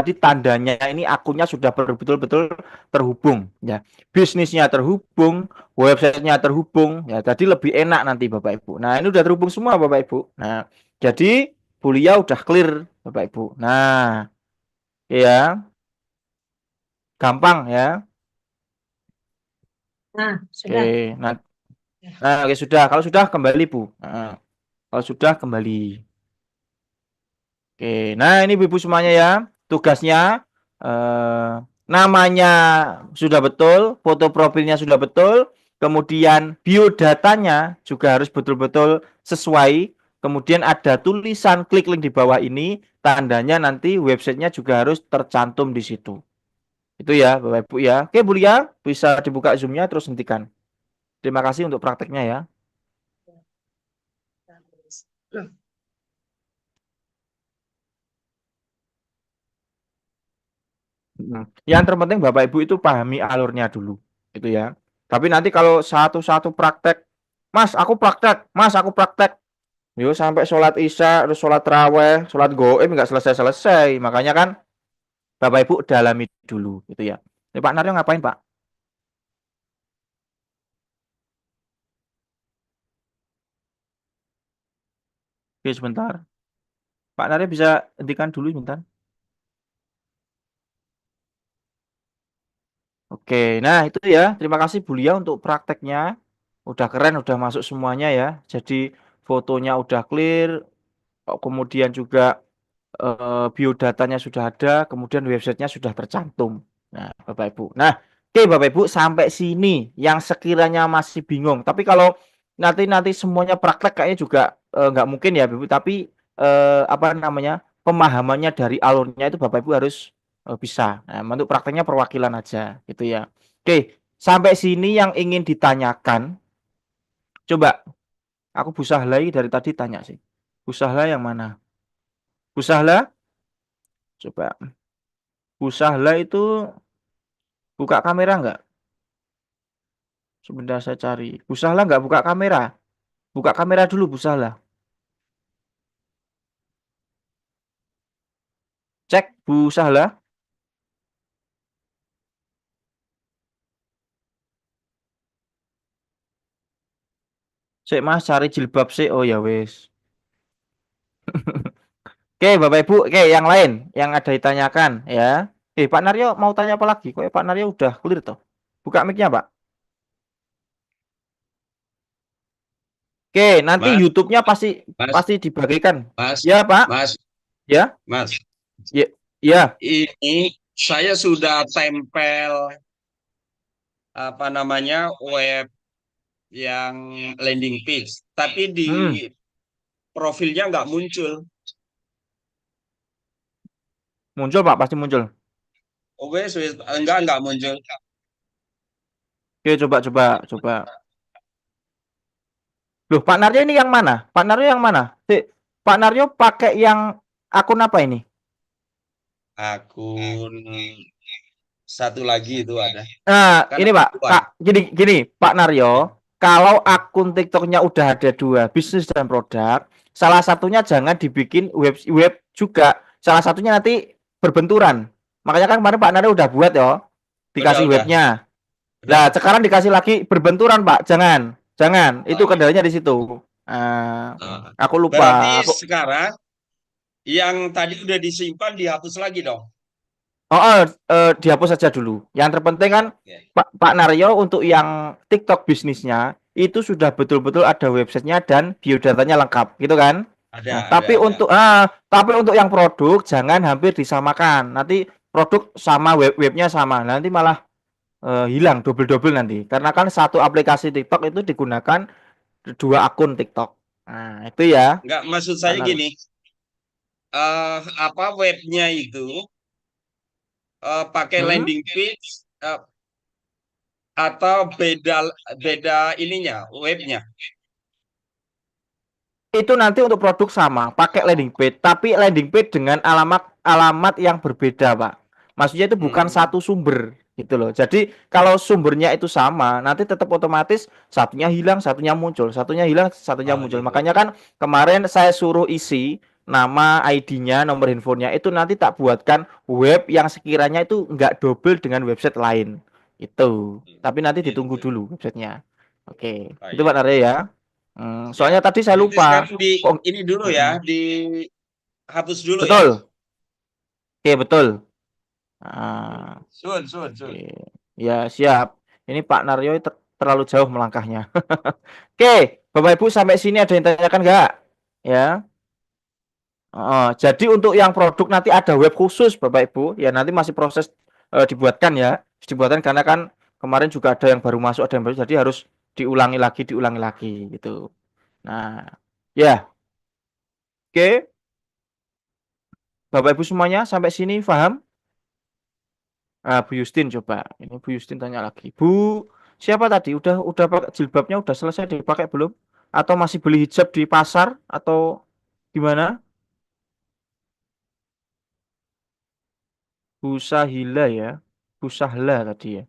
Speaker 1: tadi tandanya ini akunnya sudah betul-betul terhubung ya. Bisnisnya terhubung, websitenya terhubung ya. Jadi lebih enak nanti Bapak Ibu. Nah, ini udah terhubung semua Bapak Ibu. Nah, jadi Bu Lia udah clear Bapak Ibu. Nah, ya. Gampang ya.
Speaker 5: Nah, sudah.
Speaker 1: Oke, sudah. Kalau sudah kembali Bu. Nah, kalau sudah kembali. Oke, nah ini Ibu semuanya ya. Tugasnya namanya sudah betul, foto profilnya sudah betul, kemudian biodatanya juga harus betul-betul sesuai. Kemudian ada tulisan klik link di bawah ini, tandanya nanti websitenya juga harus tercantum di situ. Itu ya Bapak Ibu ya. Oke Bu Lia, bisa dibuka zoomnya terus hentikan. Terima kasih untuk prakteknya ya. Yang terpenting Bapak Ibu itu pahami alurnya dulu, itu ya. Tapi nanti kalau satu-satu praktek, Mas aku praktek, yuk sampai sholat isya, terus sholat raweh, sholat goib nggak selesai-selesai. Makanya kan Bapak Ibu dalami dulu, gitu ya. Ini Pak Naryo ngapain Pak? Oke sebentar, Pak Naryo bisa hentikan dulu sebentar. Oke, nah itu ya. Terima kasih Bu Lia untuk prakteknya. Udah keren, udah masuk semuanya ya. Jadi fotonya udah clear, kemudian juga biodatanya sudah ada, kemudian websitenya sudah tercantum. Nah, Bapak Ibu. Nah, oke Bapak Ibu sampai sini yang sekiranya masih bingung. Tapi kalau nanti semuanya praktek kayaknya juga nggak mungkin ya, Bapak Ibu. Tapi apa namanya pemahamannya dari alurnya itu Bapak Ibu harus bisa. Nah, untuk prakteknya perwakilan aja, gitu ya. Oke, sampai sini yang ingin ditanyakan, coba aku Bu Sahla dari tadi tanya sih. Bu Sahla yang mana? Bu Sahla? Coba. Bu Sahla itu buka kamera nggak? Sebentar saya cari. Bu Sahla nggak buka kamera. Buka kamera dulu Bu Sahla. Cek Bu Sahla. Cek Mas cari jilbab sih. Oh ya wes. Oke, Bapak Ibu, oke yang lain yang ada ditanyakan ya. Pak Naryo mau tanya apa lagi? Kok Pak Naryo udah clear toh? Buka mic-nya, Pak. Oke, nanti
Speaker 4: Mas,
Speaker 1: YouTube-nya pasti
Speaker 4: Mas,
Speaker 1: pasti dibagikan.
Speaker 4: Mas,
Speaker 1: Ya, Pak.
Speaker 4: Mas,
Speaker 1: Ya.
Speaker 4: Mas.
Speaker 1: Ya. Ya.
Speaker 4: Ini saya sudah tempel apa namanya web yang landing page, tapi di
Speaker 1: Hmm,
Speaker 4: profilnya nggak muncul.
Speaker 1: muncul Pak, pasti muncul.
Speaker 4: Oh, nggak muncul.
Speaker 1: Oke, coba. Loh, Pak Naryo ini yang mana? Pak Naryo yang mana? Pak Naryo pakai yang akun apa ini?
Speaker 4: Akun satu lagi itu ada.
Speaker 1: Nah,
Speaker 4: Kan
Speaker 1: ini
Speaker 4: ada
Speaker 1: Pak,
Speaker 4: dua.
Speaker 1: gini, Pak Naryo, kalau akun TikToknya udah ada dua, bisnis dan produk, salah satunya jangan dibikin web juga, salah satunya nanti berbenturan. Makanya kan kemarin Pak Naryo udah buat ya, dikasih
Speaker 4: Udah.
Speaker 1: webnya.
Speaker 4: Udah.
Speaker 1: Nah, sekarang dikasih lagi berbenturan Pak, jangan, itu
Speaker 4: Oh,
Speaker 1: kendalanya di situ. Aku
Speaker 4: berarti
Speaker 1: lupa.
Speaker 4: sekarang yang tadi udah disimpan dihapus lagi dong.
Speaker 1: Dihapus saja dulu. Yang terpenting kan
Speaker 4: Ya.
Speaker 1: Pak Naryo untuk yang TikTok bisnisnya itu sudah betul-betul ada websitenya dan biodatanya lengkap, gitu kan? Nah,
Speaker 4: Ada.
Speaker 1: tapi untuk yang produk jangan hampir disamakan. Nanti produk sama webnya sama, nanti malah hilang double-double nanti. Karena kan satu aplikasi TikTok itu digunakan dua akun TikTok. Nah, itu ya,
Speaker 4: Nggak, maksud
Speaker 1: Pak
Speaker 4: saya
Speaker 1: Naryo.
Speaker 4: gini, apa webnya itu pakai
Speaker 1: Hmm?
Speaker 4: landing page atau beda beda ininya webnya.
Speaker 1: Itu nanti untuk produk sama, pakai landing page, tapi landing page dengan alamat yang berbeda, Pak. Maksudnya itu bukan
Speaker 4: Hmm.
Speaker 1: satu sumber gitu loh. Jadi kalau sumbernya itu sama, nanti tetap otomatis satunya hilang, satunya muncul, satunya hilang, satunya
Speaker 4: Oh
Speaker 1: muncul.
Speaker 4: gitu.
Speaker 1: Makanya kan kemarin saya suruh isi nama ID-nya, nomor handphonenya itu nanti tak buatkan web yang sekiranya itu nggak double dengan website lain. Itu. Tapi nanti ditunggu
Speaker 4: Gitu.
Speaker 1: dulu websitenya. Oke,
Speaker 4: Oh,
Speaker 1: itu
Speaker 4: iya.
Speaker 1: Pak Arya ya.
Speaker 4: Ya.
Speaker 1: Soalnya tadi saya
Speaker 4: Berarti
Speaker 1: lupa.
Speaker 4: sekarang di
Speaker 1: Kok
Speaker 4: ini dulu ya, dihapus dulu ya.
Speaker 1: betul. Oke, betul.
Speaker 4: Oke.
Speaker 1: Ah,
Speaker 4: Sun.
Speaker 1: oke. Ya, siap. Ini Pak Naryo terlalu jauh melangkahnya. Oke, Bapak Ibu sampai sini ada yang tanyakan nggak? Ya. Jadi untuk yang produk nanti ada web khusus Bapak Ibu. Ya nanti masih proses dibuatkan ya. Dibuatkan karena kan kemarin juga ada yang baru masuk, ada yang baru. Jadi harus diulangi lagi gitu. Nah, ya. Oke. Bapak Ibu semuanya sampai sini paham? Bu Justin coba. Ini Bu Justin tanya lagi. Bu, siapa tadi? Udah pakai jilbabnya udah selesai dipakai belum? Atau masih beli hijab di pasar atau gimana? Bu Sahila ya. Bu Sahla tadi ya.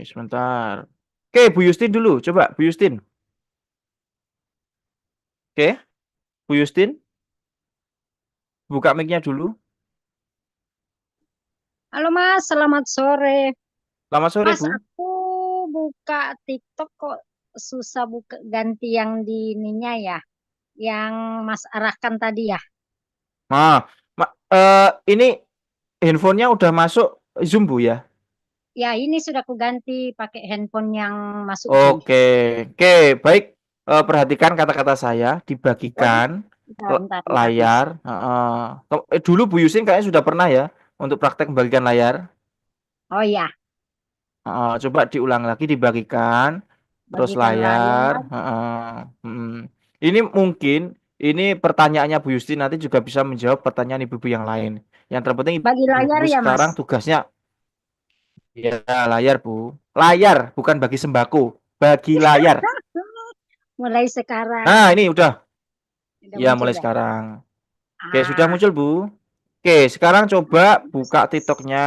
Speaker 1: Sebentar. Oke, Bu Justin dulu. Coba Bu Justin. Oke, Bu Justin buka mic-nya dulu.
Speaker 5: Halo Mas, selamat sore.
Speaker 1: Selamat sore,
Speaker 5: Mas,
Speaker 1: Bu.
Speaker 5: aku buka TikTok kok susah buka ganti yang di ininya ya, yang Mas arahkan tadi ya.
Speaker 1: Nah, ini handphonenya udah masuk Zoom, Bu ya?
Speaker 5: Ya, ini sudah aku ganti pakai handphone yang masuk Zoom.
Speaker 1: Oke, oke, baik. Perhatikan kata-kata saya, dibagikan
Speaker 5: Bentar, habis.
Speaker 1: layar. Dulu Bu Yusin kayaknya sudah pernah ya untuk praktek membagikan layar.
Speaker 5: Oh ya,
Speaker 1: Coba diulang lagi, dibagikan, terus
Speaker 5: bagikan
Speaker 1: layar.
Speaker 5: layar.
Speaker 1: Ini mungkin ini pertanyaannya Bu Yusin nanti juga bisa menjawab pertanyaan ibu-ibu yang lain. Yang terpenting
Speaker 5: Bagi layar
Speaker 1: ibu-ibu
Speaker 5: ya, Mas.
Speaker 1: sekarang tugasnya ya layar Bu, layar bukan bagi sembako, bagi layar.
Speaker 5: Mulai sekarang
Speaker 1: Nah ini udah.
Speaker 5: udah
Speaker 1: Ya,
Speaker 5: muncul
Speaker 1: mulai
Speaker 5: ya.
Speaker 1: sekarang. Oke, sudah
Speaker 5: Ah,
Speaker 1: muncul, Bu. Oke, sekarang coba buka TikToknya.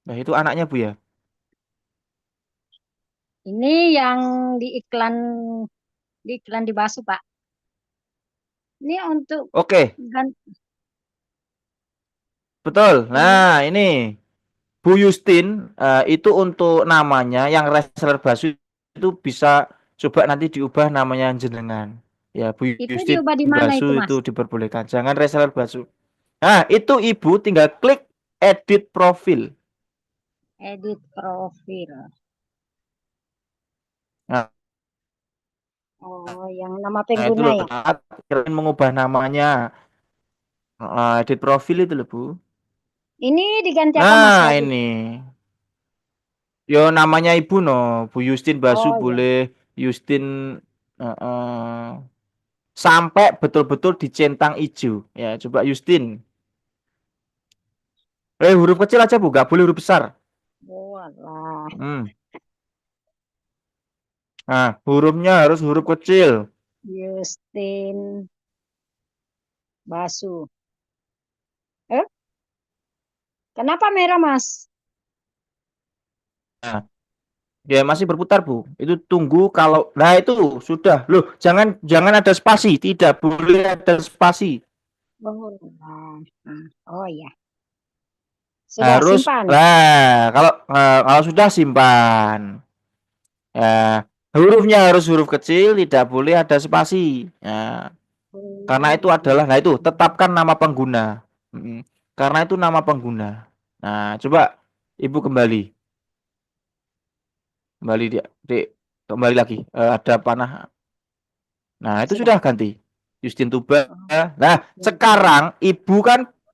Speaker 1: Nah, itu anaknya, Bu ya.
Speaker 5: Ini yang di iklan di Basu, Pak. Ini untuk
Speaker 1: Oke,
Speaker 5: gan-
Speaker 1: betul.
Speaker 5: ini
Speaker 1: Nah, ini Bu Justin itu untuk namanya yang reseller Basu itu bisa coba nanti diubah namanya jenengan. Ya, Bu
Speaker 5: itu
Speaker 1: Justin
Speaker 5: diubah di mana
Speaker 1: Basu
Speaker 5: itu,
Speaker 1: itu
Speaker 5: Mas?
Speaker 1: diperbolehkan. Jangan reseller Basu. Nah, itu Ibu tinggal klik edit profil.
Speaker 5: Edit profil.
Speaker 1: Nah,
Speaker 5: Oh, yang nama
Speaker 1: itu
Speaker 5: pengguna
Speaker 1: loh,
Speaker 5: ya.
Speaker 1: kalian mengubah namanya. Edit profil itu loh, Bu.
Speaker 5: Ini diganti apa, Mas,
Speaker 1: Nah,
Speaker 5: lagi?
Speaker 1: ini. Yo namanya Ibu no, Bu Justin Basu
Speaker 5: Oh, ya.
Speaker 1: boleh Justin sampai betul-betul dicentang hijau. Ya, coba Justin. Huruf kecil aja Bu, nggak boleh huruf besar.
Speaker 5: Oh, alah.
Speaker 1: Hmm. Nah, hurufnya harus huruf kecil.
Speaker 5: Justin Basu. Eh, kenapa merah, Mas?
Speaker 1: Nah, ya masih berputar Bu. Itu tunggu kalau, nah itu sudah. Loh, jangan jangan ada spasi, tidak boleh ada spasi.
Speaker 5: Oh, alah. Oh ya. Sudah
Speaker 1: Harus,
Speaker 5: simpan.
Speaker 1: nah kalau sudah simpan. Ya, hurufnya harus huruf kecil, tidak boleh ada spasi. Ya, karena itu adalah, nah itu tetapkan nama pengguna. Mm. Karena itu nama pengguna. Nah, coba Ibu kembali kembali lagi. Ada panah. Nah, itu
Speaker 5: Sudah.
Speaker 1: sudah ganti. Justin Tuba.
Speaker 5: Oh,
Speaker 1: Nah,
Speaker 5: Justin.
Speaker 1: sekarang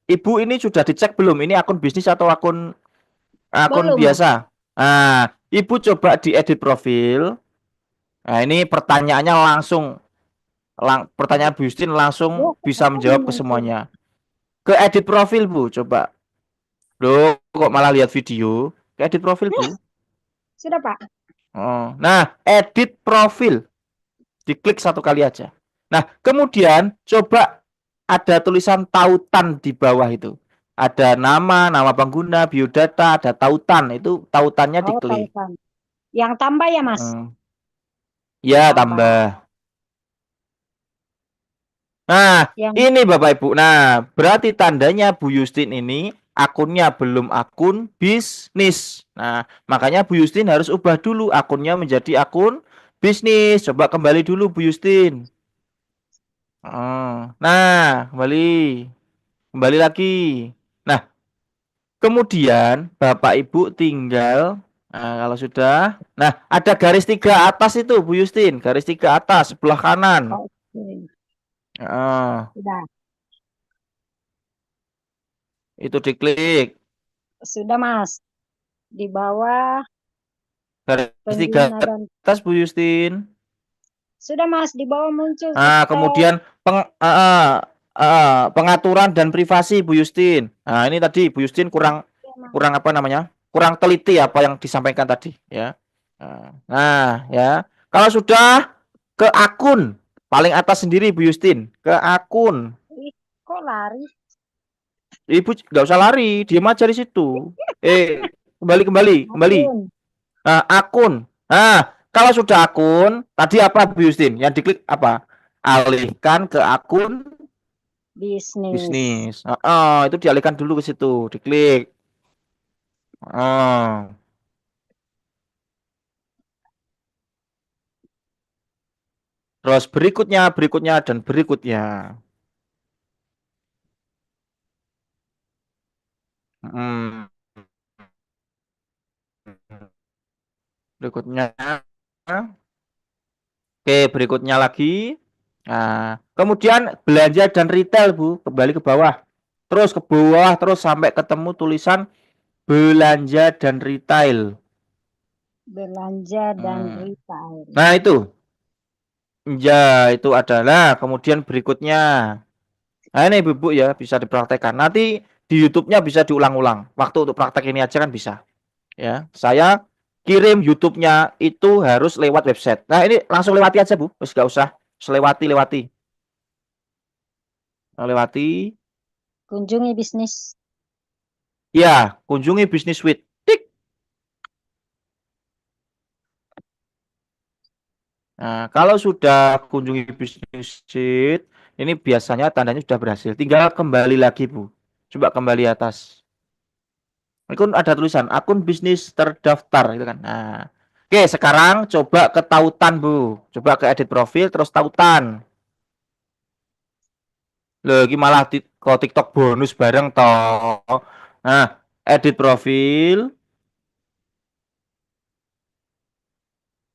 Speaker 1: Ibu ini sudah dicek belum? Ini akun bisnis atau akun akun
Speaker 5: Belum, Mas.
Speaker 1: biasa? Nah, Ibu coba diedit profil. Nah, ini pertanyaannya langsung pertanyaan Bu Justin langsung
Speaker 5: Loh,
Speaker 1: bisa
Speaker 5: kenapa
Speaker 1: menjawab ke
Speaker 5: muncul?
Speaker 1: semuanya. Ke edit profil Bu, coba. Loh, kok malah lihat video? Ke edit profil Bu.
Speaker 5: Sudah, Pak.
Speaker 1: Oh. Nah, edit profil. Diklik satu kali aja. Nah, kemudian coba ada tulisan tautan di bawah itu. Ada nama pengguna, biodata, ada tautan. Itu tautannya
Speaker 5: Oh,
Speaker 1: diklik.
Speaker 5: tautan. Yang tambah ya, Mas?
Speaker 1: Ya,
Speaker 5: Tambah.
Speaker 1: tambah. Nah,
Speaker 5: Yang
Speaker 1: ini Bapak Ibu. Nah, berarti tandanya Bu Justin ini akunnya belum akun bisnis. Nah, makanya Bu Justin harus ubah dulu akunnya menjadi akun bisnis. Coba kembali dulu Bu Justin. Nah, kembali lagi. Nah, kemudian Bapak Ibu tinggal, nah, kalau sudah, nah ada garis tiga atas itu Bu Justin, garis tiga atas sebelah kanan.
Speaker 5: oke.
Speaker 1: Ah,
Speaker 5: Sudah.
Speaker 1: itu diklik.
Speaker 5: Sudah, Mas. Di bawah
Speaker 1: Garis tiga
Speaker 5: pengguna dan
Speaker 1: atas Bu Justin.
Speaker 5: sudah, Mas. Di bawah muncul
Speaker 1: Nah, kemudian pengaturan dan privasi Bu Justin. Nah, ini tadi Bu Justin kurang kurang apa namanya? Kurang teliti apa yang disampaikan tadi ya. Nah, ya. Kalau sudah ke akun paling atas sendiri Bu Justin, ke akun.
Speaker 5: Ih, kok lari?
Speaker 1: Ibu nggak usah lari, diam aja di situ. Kembali.
Speaker 5: Akun.
Speaker 1: Nah, akun. Nah, kalau sudah akun, tadi apa Bu Justin? Yang diklik apa? Alihkan ke akun
Speaker 5: Bisnis.
Speaker 1: bisnis. Itu dialihkan dulu ke situ, diklik. Ah, terus berikutnya dan berikutnya. Hmm, berikutnya. Oke, berikutnya lagi. Nah, kemudian belanja dan retail, Bu. Kembali ke bawah. Terus ke bawah, terus sampai ketemu tulisan belanja dan retail.
Speaker 5: Belanja dan
Speaker 1: Hmm.
Speaker 5: retail.
Speaker 1: Nah, ya, itu adalah kemudian berikutnya. Nah, ini Ibu ya, bisa dipraktekkan. Nanti di YouTube-nya bisa diulang-ulang. Waktu untuk praktek ini aja kan bisa. Ya, saya kirim YouTube-nya itu harus lewat website. Nah, ini langsung lewati aja, Bu. Terus nggak usah lewati. Nah, lewati.
Speaker 5: Kunjungi bisnis.
Speaker 1: Ya, kunjungi Bisnis Suite. Tik. Nah, kalau sudah kunjungi bisnis sheet, ini biasanya tandanya sudah berhasil. Tinggal kembali lagi, Bu. Coba kembali atas. Itu ada tulisan akun bisnis terdaftar gitu kan. Nah, oke, sekarang coba ke tautan, Bu. Coba ke edit profil terus tautan. Loh, ini malah ke TikTok bonus bareng toh. Nah, edit profil,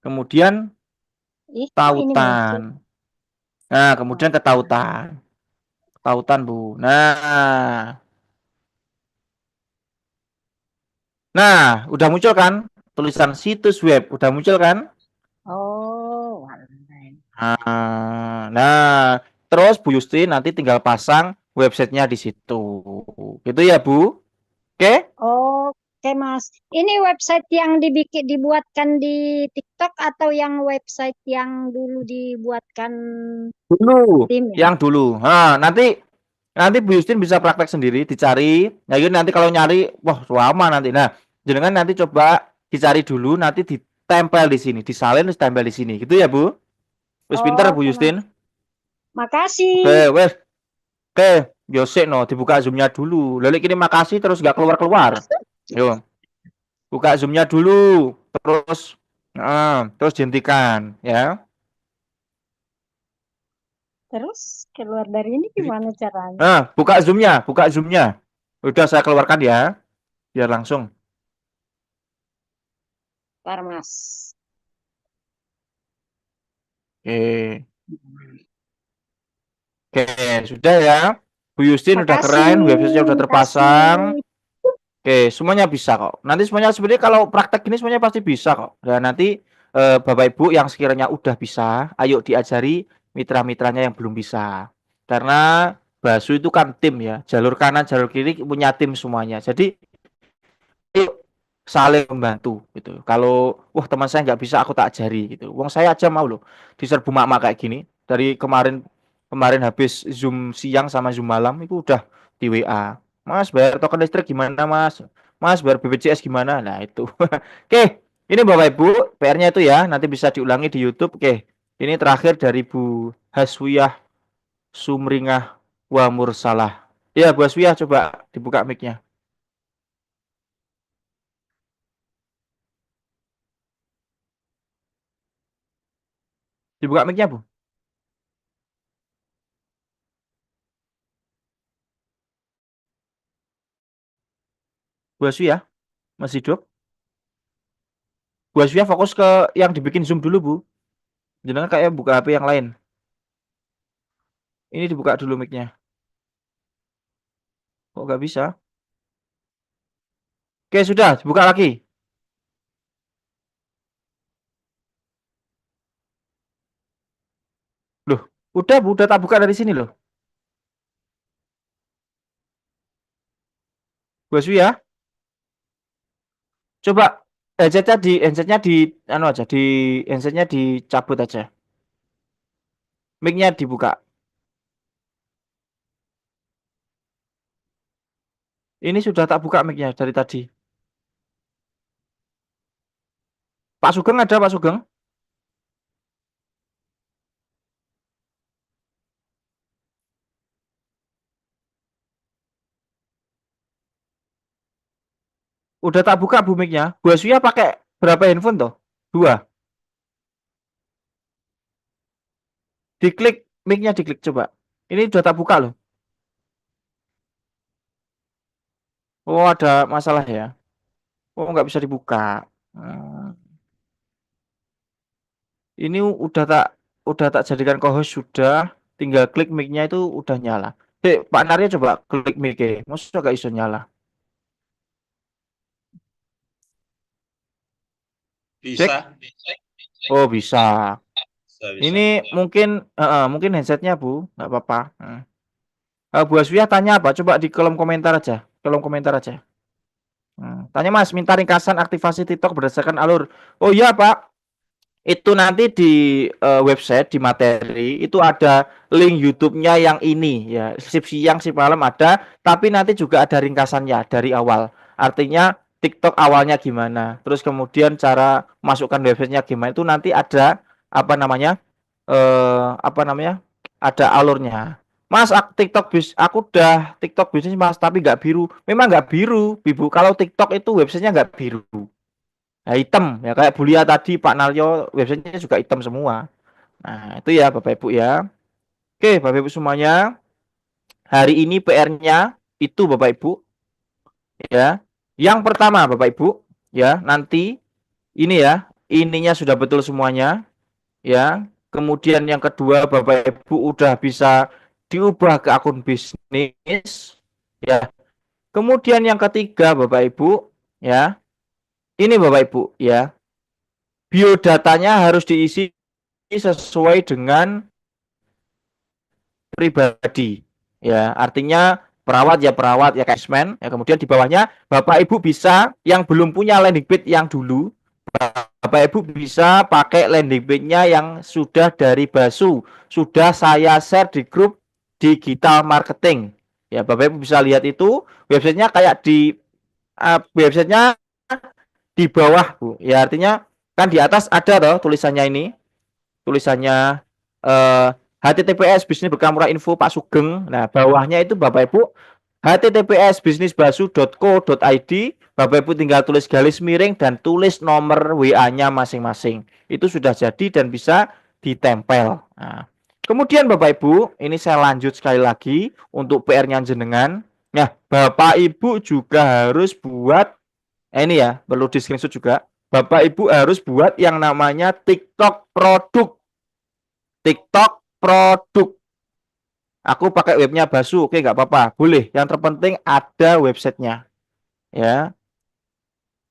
Speaker 1: kemudian
Speaker 5: Ih, kok ini muncul?
Speaker 1: tautan. Nah, kemudian ke tautan. Tautan, Bu. Nah, udah muncul kan? Tulisan situs web udah muncul kan?
Speaker 5: Oh, online.
Speaker 1: Nah, terus Bu Yusti nanti tinggal pasang websitenya di situ. Gitu ya, Bu? Oke?
Speaker 5: Oke, Mas. Ini website yang dibuatkan di TikTok atau yang website yang dulu dibuatkan
Speaker 1: Dulu.
Speaker 5: tim ya?
Speaker 1: Yang dulu. Nah, nanti Bu Justin bisa praktek sendiri, dicari. Nah, yuk nanti kalau nyari, wah, lama nanti. Nah, jangan nanti coba dicari dulu, nanti ditempel di sini, disalin terus tempel di sini. Gitu ya, Bu? Wis pinter Bu
Speaker 5: Oke, Mas.
Speaker 1: Justin.
Speaker 5: Makasih.
Speaker 1: Oke, wes. Oke, Yosek no, dibuka zoomnya dulu. Lalu ini makasih terus nggak keluar-keluar. Yo, buka zoomnya dulu, terus dihentikan, ya.
Speaker 5: Terus keluar dari ini gimana caranya?
Speaker 1: Nah, buka zoomnya. Udah saya keluarkan ya, biar langsung.
Speaker 5: Ntar, Mas.
Speaker 1: Oke, oke, sudah ya. Bu Justin udah
Speaker 5: Makasih,
Speaker 1: keren, websitenya udah
Speaker 5: makasih.
Speaker 1: terpasang. Oke, semuanya bisa kok. Nanti semuanya sebenarnya kalau praktek ini semuanya pasti bisa kok. Dan nanti Bapak Ibu yang sekiranya udah bisa, ayo diajari mitra-mitranya yang belum bisa. Karena Basu itu kan tim ya, jalur kanan, jalur kiri punya tim semuanya. Jadi yuk saling membantu gitu. Kalau wah teman saya nggak bisa, aku tak ajari gitu. Wong saya aja mau loh diserbu mak-mak kayak gini. Dari kemarin kemarin habis Zoom siang sama Zoom malam itu udah di WA. Mas bayar token listrik gimana Mas? Mas bayar BPJS gimana? Nah itu. Oke, ini Bapak Ibu PR-nya itu ya. Nanti bisa diulangi di YouTube. Oke, ini terakhir dari Bu Haswiyah Sumringah wa Mursalah. Ya Bu Haswiyah coba dibuka mic-nya. Dibuka mic-nya Bu. Bu Haswiyah masih hidup? Bu Hasbia fokus ke yang dibikin Zoom dulu, Bu. Jangan kayak buka HP yang lain. Ini dibuka dulu mic-nya. Kok nggak bisa? Oke, sudah. Dibuka lagi. Loh, udah, Bu. Udah tak buka dari sini loh. Bu Hasbia, coba anu aja, handsetnya dicabut aja. Mic-nya dibuka. Ini sudah tak buka mic-nya dari tadi. Pak Sugeng ada, Pak Sugeng? Udah tak buka, Bu, mic-nya. Bu Hasbia pakai berapa handphone toh? Dua. Diklik, mic-nya diklik coba. Ini udah tak buka loh. Oh, ada masalah ya. Oh, nggak bisa dibuka. Hmm. Ini udah tak jadikan co-host sudah, tinggal klik mic-nya itu udah nyala. Pak Narya coba klik mic-nya. Masa gak iso nyala? Cek.
Speaker 4: Bisa,
Speaker 1: Oh, bisa.
Speaker 4: bisa, bisa.
Speaker 1: Ini mungkin headsetnya, Bu. Nggak apa-apa. Bu Aswiyah tanya apa? Coba di kolom komentar aja. Kolom komentar aja. Tanya Mas, minta ringkasan aktivasi TikTok berdasarkan alur. Oh iya, Pak. Itu nanti di website di materi itu ada link YouTube-nya yang ini ya, sip siang sip malam ada, tapi nanti juga ada ringkasannya dari awal. Artinya TikTok awalnya gimana, terus kemudian cara masukkan websitenya gimana itu nanti apa namanya? Apa namanya? Ada alurnya. Mas, aku udah TikTok bisnis Mas, tapi nggak biru. Memang nggak biru, Ibu. Kalau TikTok itu websitenya nggak biru. Nah, hitam ya kayak Bulia tadi Pak Naryo websitenya juga hitam semua. Nah, itu ya Bapak Ibu ya. Oke, Bapak Ibu semuanya, hari ini PR-nya itu Bapak Ibu ya. Yang pertama Bapak Ibu ya, nanti ini ya, ininya sudah betul semuanya ya. Kemudian yang kedua Bapak Ibu udah bisa diubah ke akun bisnis ya. Kemudian yang ketiga Bapak Ibu ya, ini Bapak Ibu ya, biodatanya harus diisi sesuai dengan pribadi ya, artinya perawat ya casement ya. Kemudian di bawahnya Bapak Ibu bisa yang belum punya landing page yang dulu, Bapak Ibu bisa pakai landing page-nya yang sudah dari Basu, sudah saya share di grup digital marketing ya. Bapak Ibu bisa lihat itu websitenya kayak di websitenya di bawah Bu ya, artinya kan di atas ada toh tulisannya ini, tulisannya HTTPS bisnis berkah murah info Pak Sugeng. Nah, bawahnya itu Bapak Ibu https bisnisbasu.co.id. Bapak Ibu tinggal tulis garis miring dan tulis nomor WA-nya masing-masing. Itu sudah jadi dan bisa ditempel. Nah, kemudian Bapak Ibu, ini saya lanjut sekali lagi untuk PR-nya jenengan. Nah, Bapak Ibu juga harus buat ini ya, perlu di screenshot juga. Bapak Ibu harus buat yang namanya TikTok produk. TikTok produk. Aku pakai webnya Basu, oke nggak apa-apa, boleh. Yang terpenting ada websitenya, ya.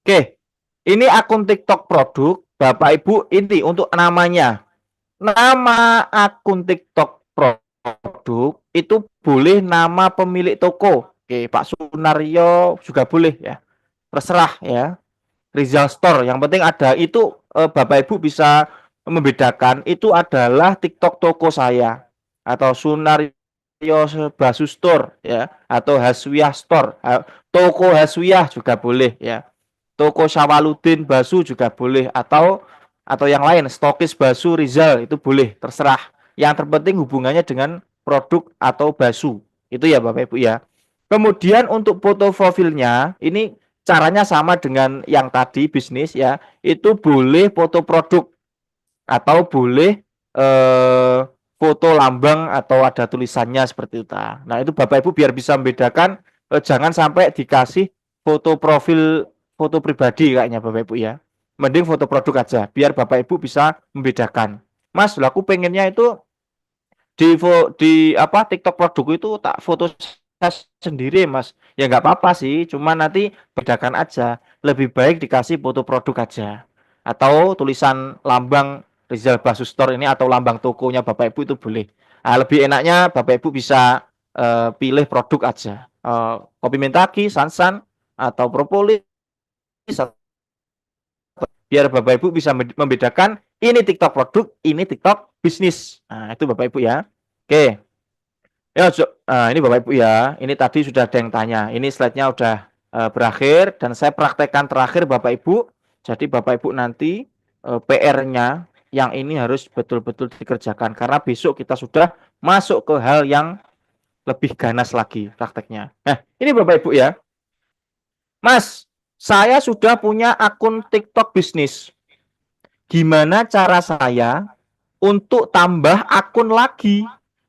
Speaker 1: Oke, ini akun TikTok produk, Bapak Ibu. Ini untuk namanya. Nama akun TikTok produk itu boleh nama pemilik toko. Oke, Pak Sunario juga boleh ya. Terserah ya. Rizal Store, yang penting ada itu. Bapak Ibu bisa membedakan itu adalah TikTok toko saya atau Sunario Basu Store ya, atau Haswiah Store. Toko Haswiah juga boleh ya. Toko Syawaludin Basu juga boleh, atau yang lain stokis Basu Rizal itu boleh, terserah. Yang terpenting hubungannya dengan produk atau Basu. Itu ya Bapak Ibu ya. Kemudian untuk foto profilnya ini caranya sama dengan yang tadi bisnis ya. Itu boleh foto produk atau boleh foto lambang atau ada tulisannya seperti itu. Nah, itu Bapak Ibu biar bisa membedakan, jangan sampai dikasih foto profil, foto pribadi kayaknya Bapak Ibu ya. Mending foto produk aja biar Bapak Ibu bisa membedakan. Mas, aku pengennya itu di apa TikTok produk itu tak foto saya sendiri Mas. Ya nggak apa-apa sih, cuma nanti bedakan aja. Lebih baik dikasih foto produk aja. Atau tulisan lambang Rizal Basu Store ini atau lambang tokonya Bapak Ibu itu boleh. Nah, lebih enaknya Bapak Ibu bisa pilih produk aja. Kopi Mentaki, Sansan atau Propolis, biar Bapak Ibu bisa membedakan ini TikTok produk, ini TikTok bisnis. Nah, itu Bapak Ibu ya. Oke. Ya, ini Bapak Ibu ya. Ini tadi sudah ada yang tanya. Ini slide-nya udah berakhir dan saya praktekkan terakhir Bapak Ibu. Jadi Bapak Ibu nanti PR-nya yang ini harus betul-betul dikerjakan karena besok kita sudah masuk ke hal yang lebih ganas lagi prakteknya. Nah, ini Bapak Ibu ya. Mas, saya sudah punya akun TikTok bisnis. Gimana cara saya untuk tambah akun lagi?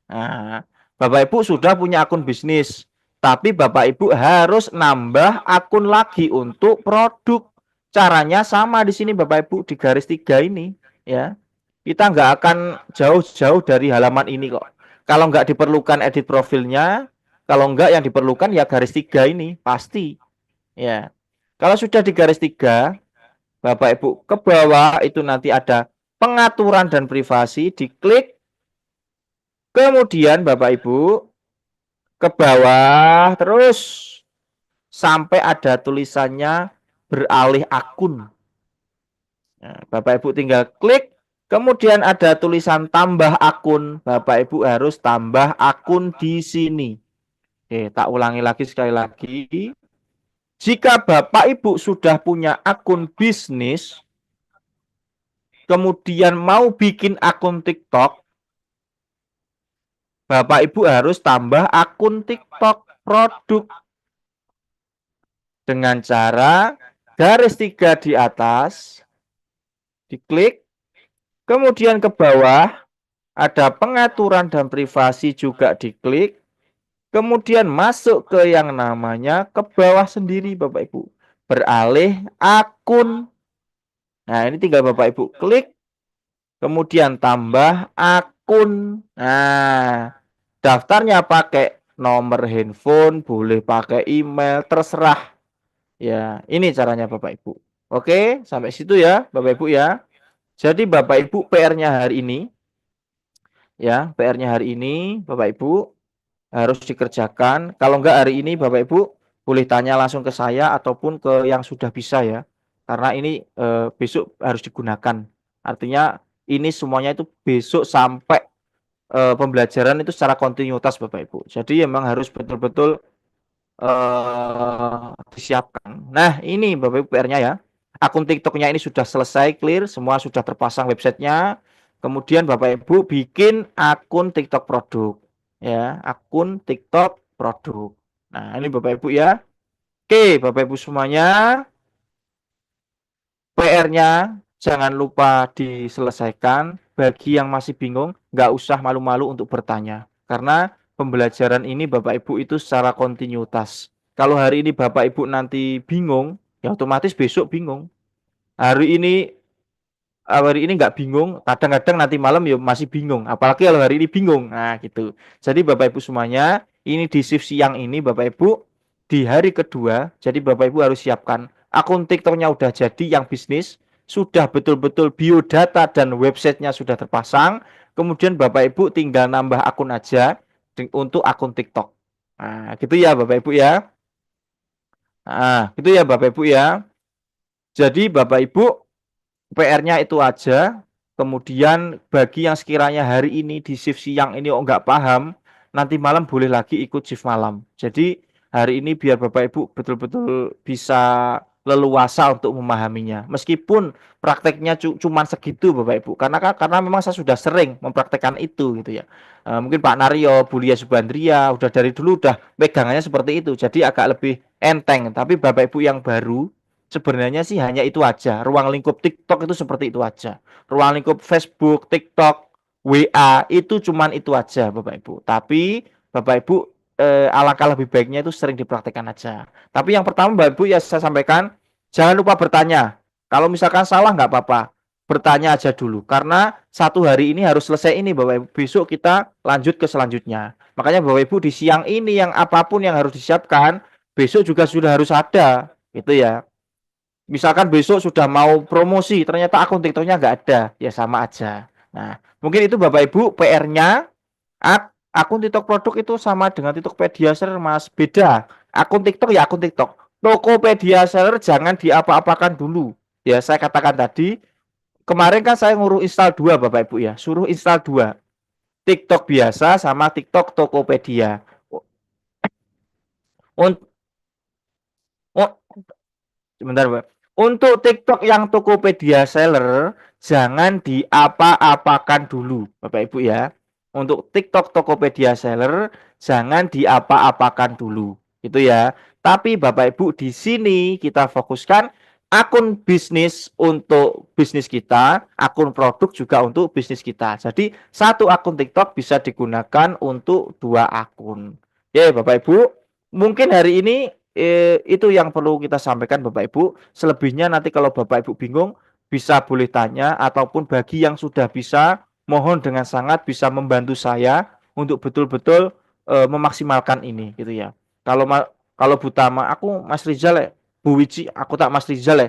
Speaker 1: Nah, Bapak Ibu sudah punya akun bisnis, tapi Bapak Ibu harus nambah akun lagi untuk produk. Caranya sama di sini Bapak Ibu di garis 3 ini ya. Kita nggak akan jauh-jauh dari halaman ini kok. Kalau nggak diperlukan edit profilnya, kalau nggak yang diperlukan ya garis 3 ini pasti ya. Kalau sudah di garis 3, Bapak Ibu ke bawah itu nanti ada pengaturan dan privasi, diklik. Kemudian Bapak Ibu ke bawah terus sampai ada tulisannya beralih akun. Nah, Bapak Ibu tinggal klik. Kemudian ada tulisan tambah akun. Bapak Ibu harus tambah akun di sini. Oke, tak ulangi lagi sekali lagi. Jika Bapak Ibu sudah punya akun bisnis, kemudian mau bikin akun TikTok, Bapak Ibu harus tambah akun TikTok produk dengan cara garis 3 di atas, diklik, kemudian ke bawah ada pengaturan dan privasi juga diklik, kemudian masuk ke yang namanya ke bawah sendiri Bapak Ibu, beralih akun. Nah, ini tinggal Bapak Ibu klik, kemudian tambah akun. Nah, daftarnya pakai nomor handphone, boleh pakai email, terserah. Ya, ini caranya Bapak Ibu. Oke, sampai situ ya Bapak Ibu ya. Jadi Bapak Ibu PR-nya hari ini ya, PR-nya hari ini Bapak Ibu harus dikerjakan. Kalau enggak hari ini Bapak Ibu boleh tanya langsung ke saya ataupun ke yang sudah bisa ya. Karena ini besok harus digunakan. Artinya ini semuanya itu besok sampai pembelajaran itu secara kontinuitas Bapak Ibu. Jadi memang harus betul-betul disiapkan. Nah, ini Bapak Ibu PR-nya ya. Akun TikTok-nya ini sudah selesai clear, semua sudah terpasang websitenya. Kemudian Bapak Ibu bikin akun TikTok produk. Ya, akun TikTok produk. Nah, ini Bapak Ibu ya. Oke, Bapak Ibu semuanya, PR-nya jangan lupa diselesaikan. Bagi yang masih bingung, nggak usah malu-malu untuk bertanya. Karena pembelajaran ini Bapak Ibu itu secara kontinuitas. Kalau hari ini Bapak Ibu nanti bingung, ya otomatis besok bingung. Hari ini nggak bingung, kadang-kadang nanti malam ya masih bingung. Apalagi kalau hari ini bingung. Nah, gitu. Jadi Bapak Ibu semuanya, ini di shift siang ini Bapak Ibu di hari kedua, jadi Bapak Ibu harus siapkan akun TikToknya udah jadi yang bisnis, sudah betul-betul biodata dan websitenya sudah terpasang. Kemudian Bapak Ibu tinggal nambah akun aja untuk akun TikTok. Nah, gitu ya Bapak Ibu ya. Nah, gitu ya Bapak Ibu ya. Jadi Bapak Ibu PR-nya itu aja. Kemudian bagi yang sekiranya hari ini di shift siang ini nggak paham, nanti malam boleh lagi ikut shift malam. Jadi hari ini biar Bapak Ibu betul-betul bisa leluasa untuk memahaminya. Meskipun prakteknya cuma segitu Bapak Ibu. Karena memang saya sudah sering mempraktekkan itu gitu ya. Mungkin Pak Naryo, Bulia Subandria udah dari dulu udah pegangannya seperti itu. Jadi agak lebih enteng. Tapi Bapak Ibu yang baru sebenarnya sih hanya itu aja. Ruang lingkup TikTok itu seperti itu aja. Ruang lingkup Facebook, TikTok, WA itu cuman itu aja Bapak Ibu. Tapi Bapak Ibu alangkah lebih baiknya itu sering dipraktekkan aja. Tapi yang pertama Bapak Ibu ya saya sampaikan, jangan lupa bertanya. Kalau misalkan salah nggak apa-apa, bertanya aja dulu. Karena satu hari ini harus selesai ini Bapak Ibu. Besok kita lanjut ke selanjutnya. Makanya Bapak Ibu di siang ini yang apapun yang harus disiapkan, besok juga sudah harus ada. Gitu ya. Misalkan besok sudah mau promosi, ternyata akun TikToknya nggak ada, ya sama aja. Nah, mungkin itu Bapak Ibu PR-nya. Akun TikTok produk itu sama dengan Tokopedia Seller, Mas. Beda. Akun TikTok ya akun TikTok. Tokopedia Seller jangan diapa-apakan dulu. Ya, saya katakan tadi, kemarin kan saya nguruh install 2 Bapak Ibu ya. Suruh install 2. TikTok biasa sama TikTok Tokopedia. Untuk Sebentar, Pak. Untuk TikTok yang Tokopedia Seller, jangan diapa-apakan dulu, Bapak Ibu ya. Untuk TikTok Tokopedia Seller, jangan diapa-apakan dulu, gitu ya. Tapi Bapak Ibu di sini kita fokuskan akun bisnis untuk bisnis kita, akun produk juga untuk bisnis kita. Jadi satu akun TikTok bisa digunakan untuk 2 akun. Oke, Bapak Ibu, mungkin hari ini itu yang perlu kita sampaikan Bapak Ibu. Selebihnya nanti kalau Bapak Ibu bingung bisa boleh tanya, ataupun bagi yang sudah bisa mohon dengan sangat bisa membantu saya untuk betul-betul memaksimalkan ini gitu ya. Kalau Butama aku Mas Rizal ya, Bu Wici aku tak Mas Rizal ya.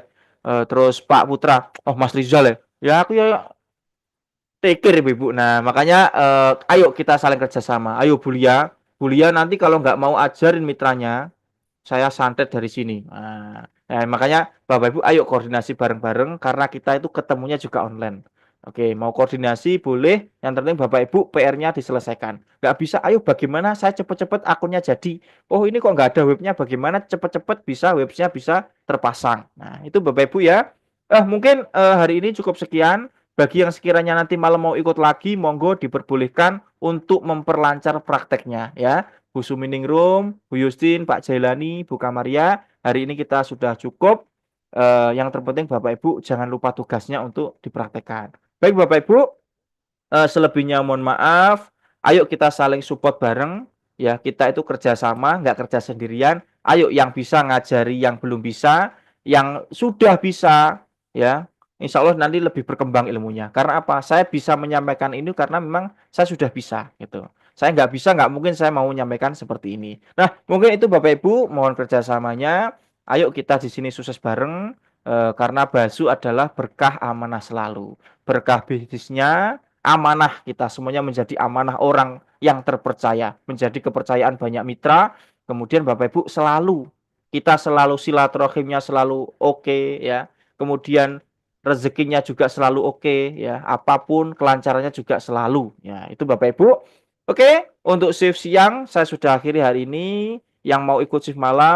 Speaker 1: Terus Pak Putra, oh Mas Rizal ya. Ya aku ya pikir Ibu. Nah, makanya ayo kita saling kerjasama. Ayo Bulia. Bulia nanti kalau nggak mau ajarin mitranya, saya santet dari sini. Makanya Bapak Ibu ayo koordinasi bareng-bareng karena kita itu ketemunya juga online. Oke, mau koordinasi boleh, yang penting Bapak Ibu PR-nya diselesaikan. Nggak bisa, ayo bagaimana saya cepet-cepet akunnya jadi. Oh ini kok nggak ada webnya, bagaimana cepet-cepet bisa webnya bisa terpasang. Nah itu Bapak Ibu ya. Mungkin hari ini cukup sekian. Bagi yang sekiranya nanti malam mau ikut lagi, monggo diperbolehkan untuk memperlancar prakteknya ya. Bu Suminingrum, Bu Yustin, Pak Jailani, Bu Kamaria, hari ini kita sudah cukup. Yang terpenting Bapak Ibu jangan lupa tugasnya untuk dipraktekkan. Baik Bapak Ibu, selebihnya mohon maaf. Ayo kita saling support bareng. Ya, kita itu kerjasama, nggak kerja sendirian. Ayo yang bisa ngajari yang belum bisa, yang sudah bisa, ya. Insya Allah nanti lebih berkembang ilmunya. Karena apa? Saya bisa menyampaikan ini karena memang saya sudah bisa, gitu. Saya nggak bisa, nggak mungkin saya mau menyampaikan seperti ini. Nah, mungkin itu Bapak Ibu, mohon kerjasamanya. Ayo kita di sini sukses bareng, karena Basu adalah berkah amanah selalu. Berkah bisnisnya, amanah kita semuanya menjadi amanah orang yang terpercaya, menjadi kepercayaan banyak mitra. Kemudian Bapak Ibu kita selalu silaturahimnya selalu oke ya. Kemudian rezekinya juga selalu oke ya. Apapun kelancarannya juga selalu ya. Itu Bapak Ibu. Oke, untuk shift siang saya sudah akhiri hari ini. Yang mau ikut shift malam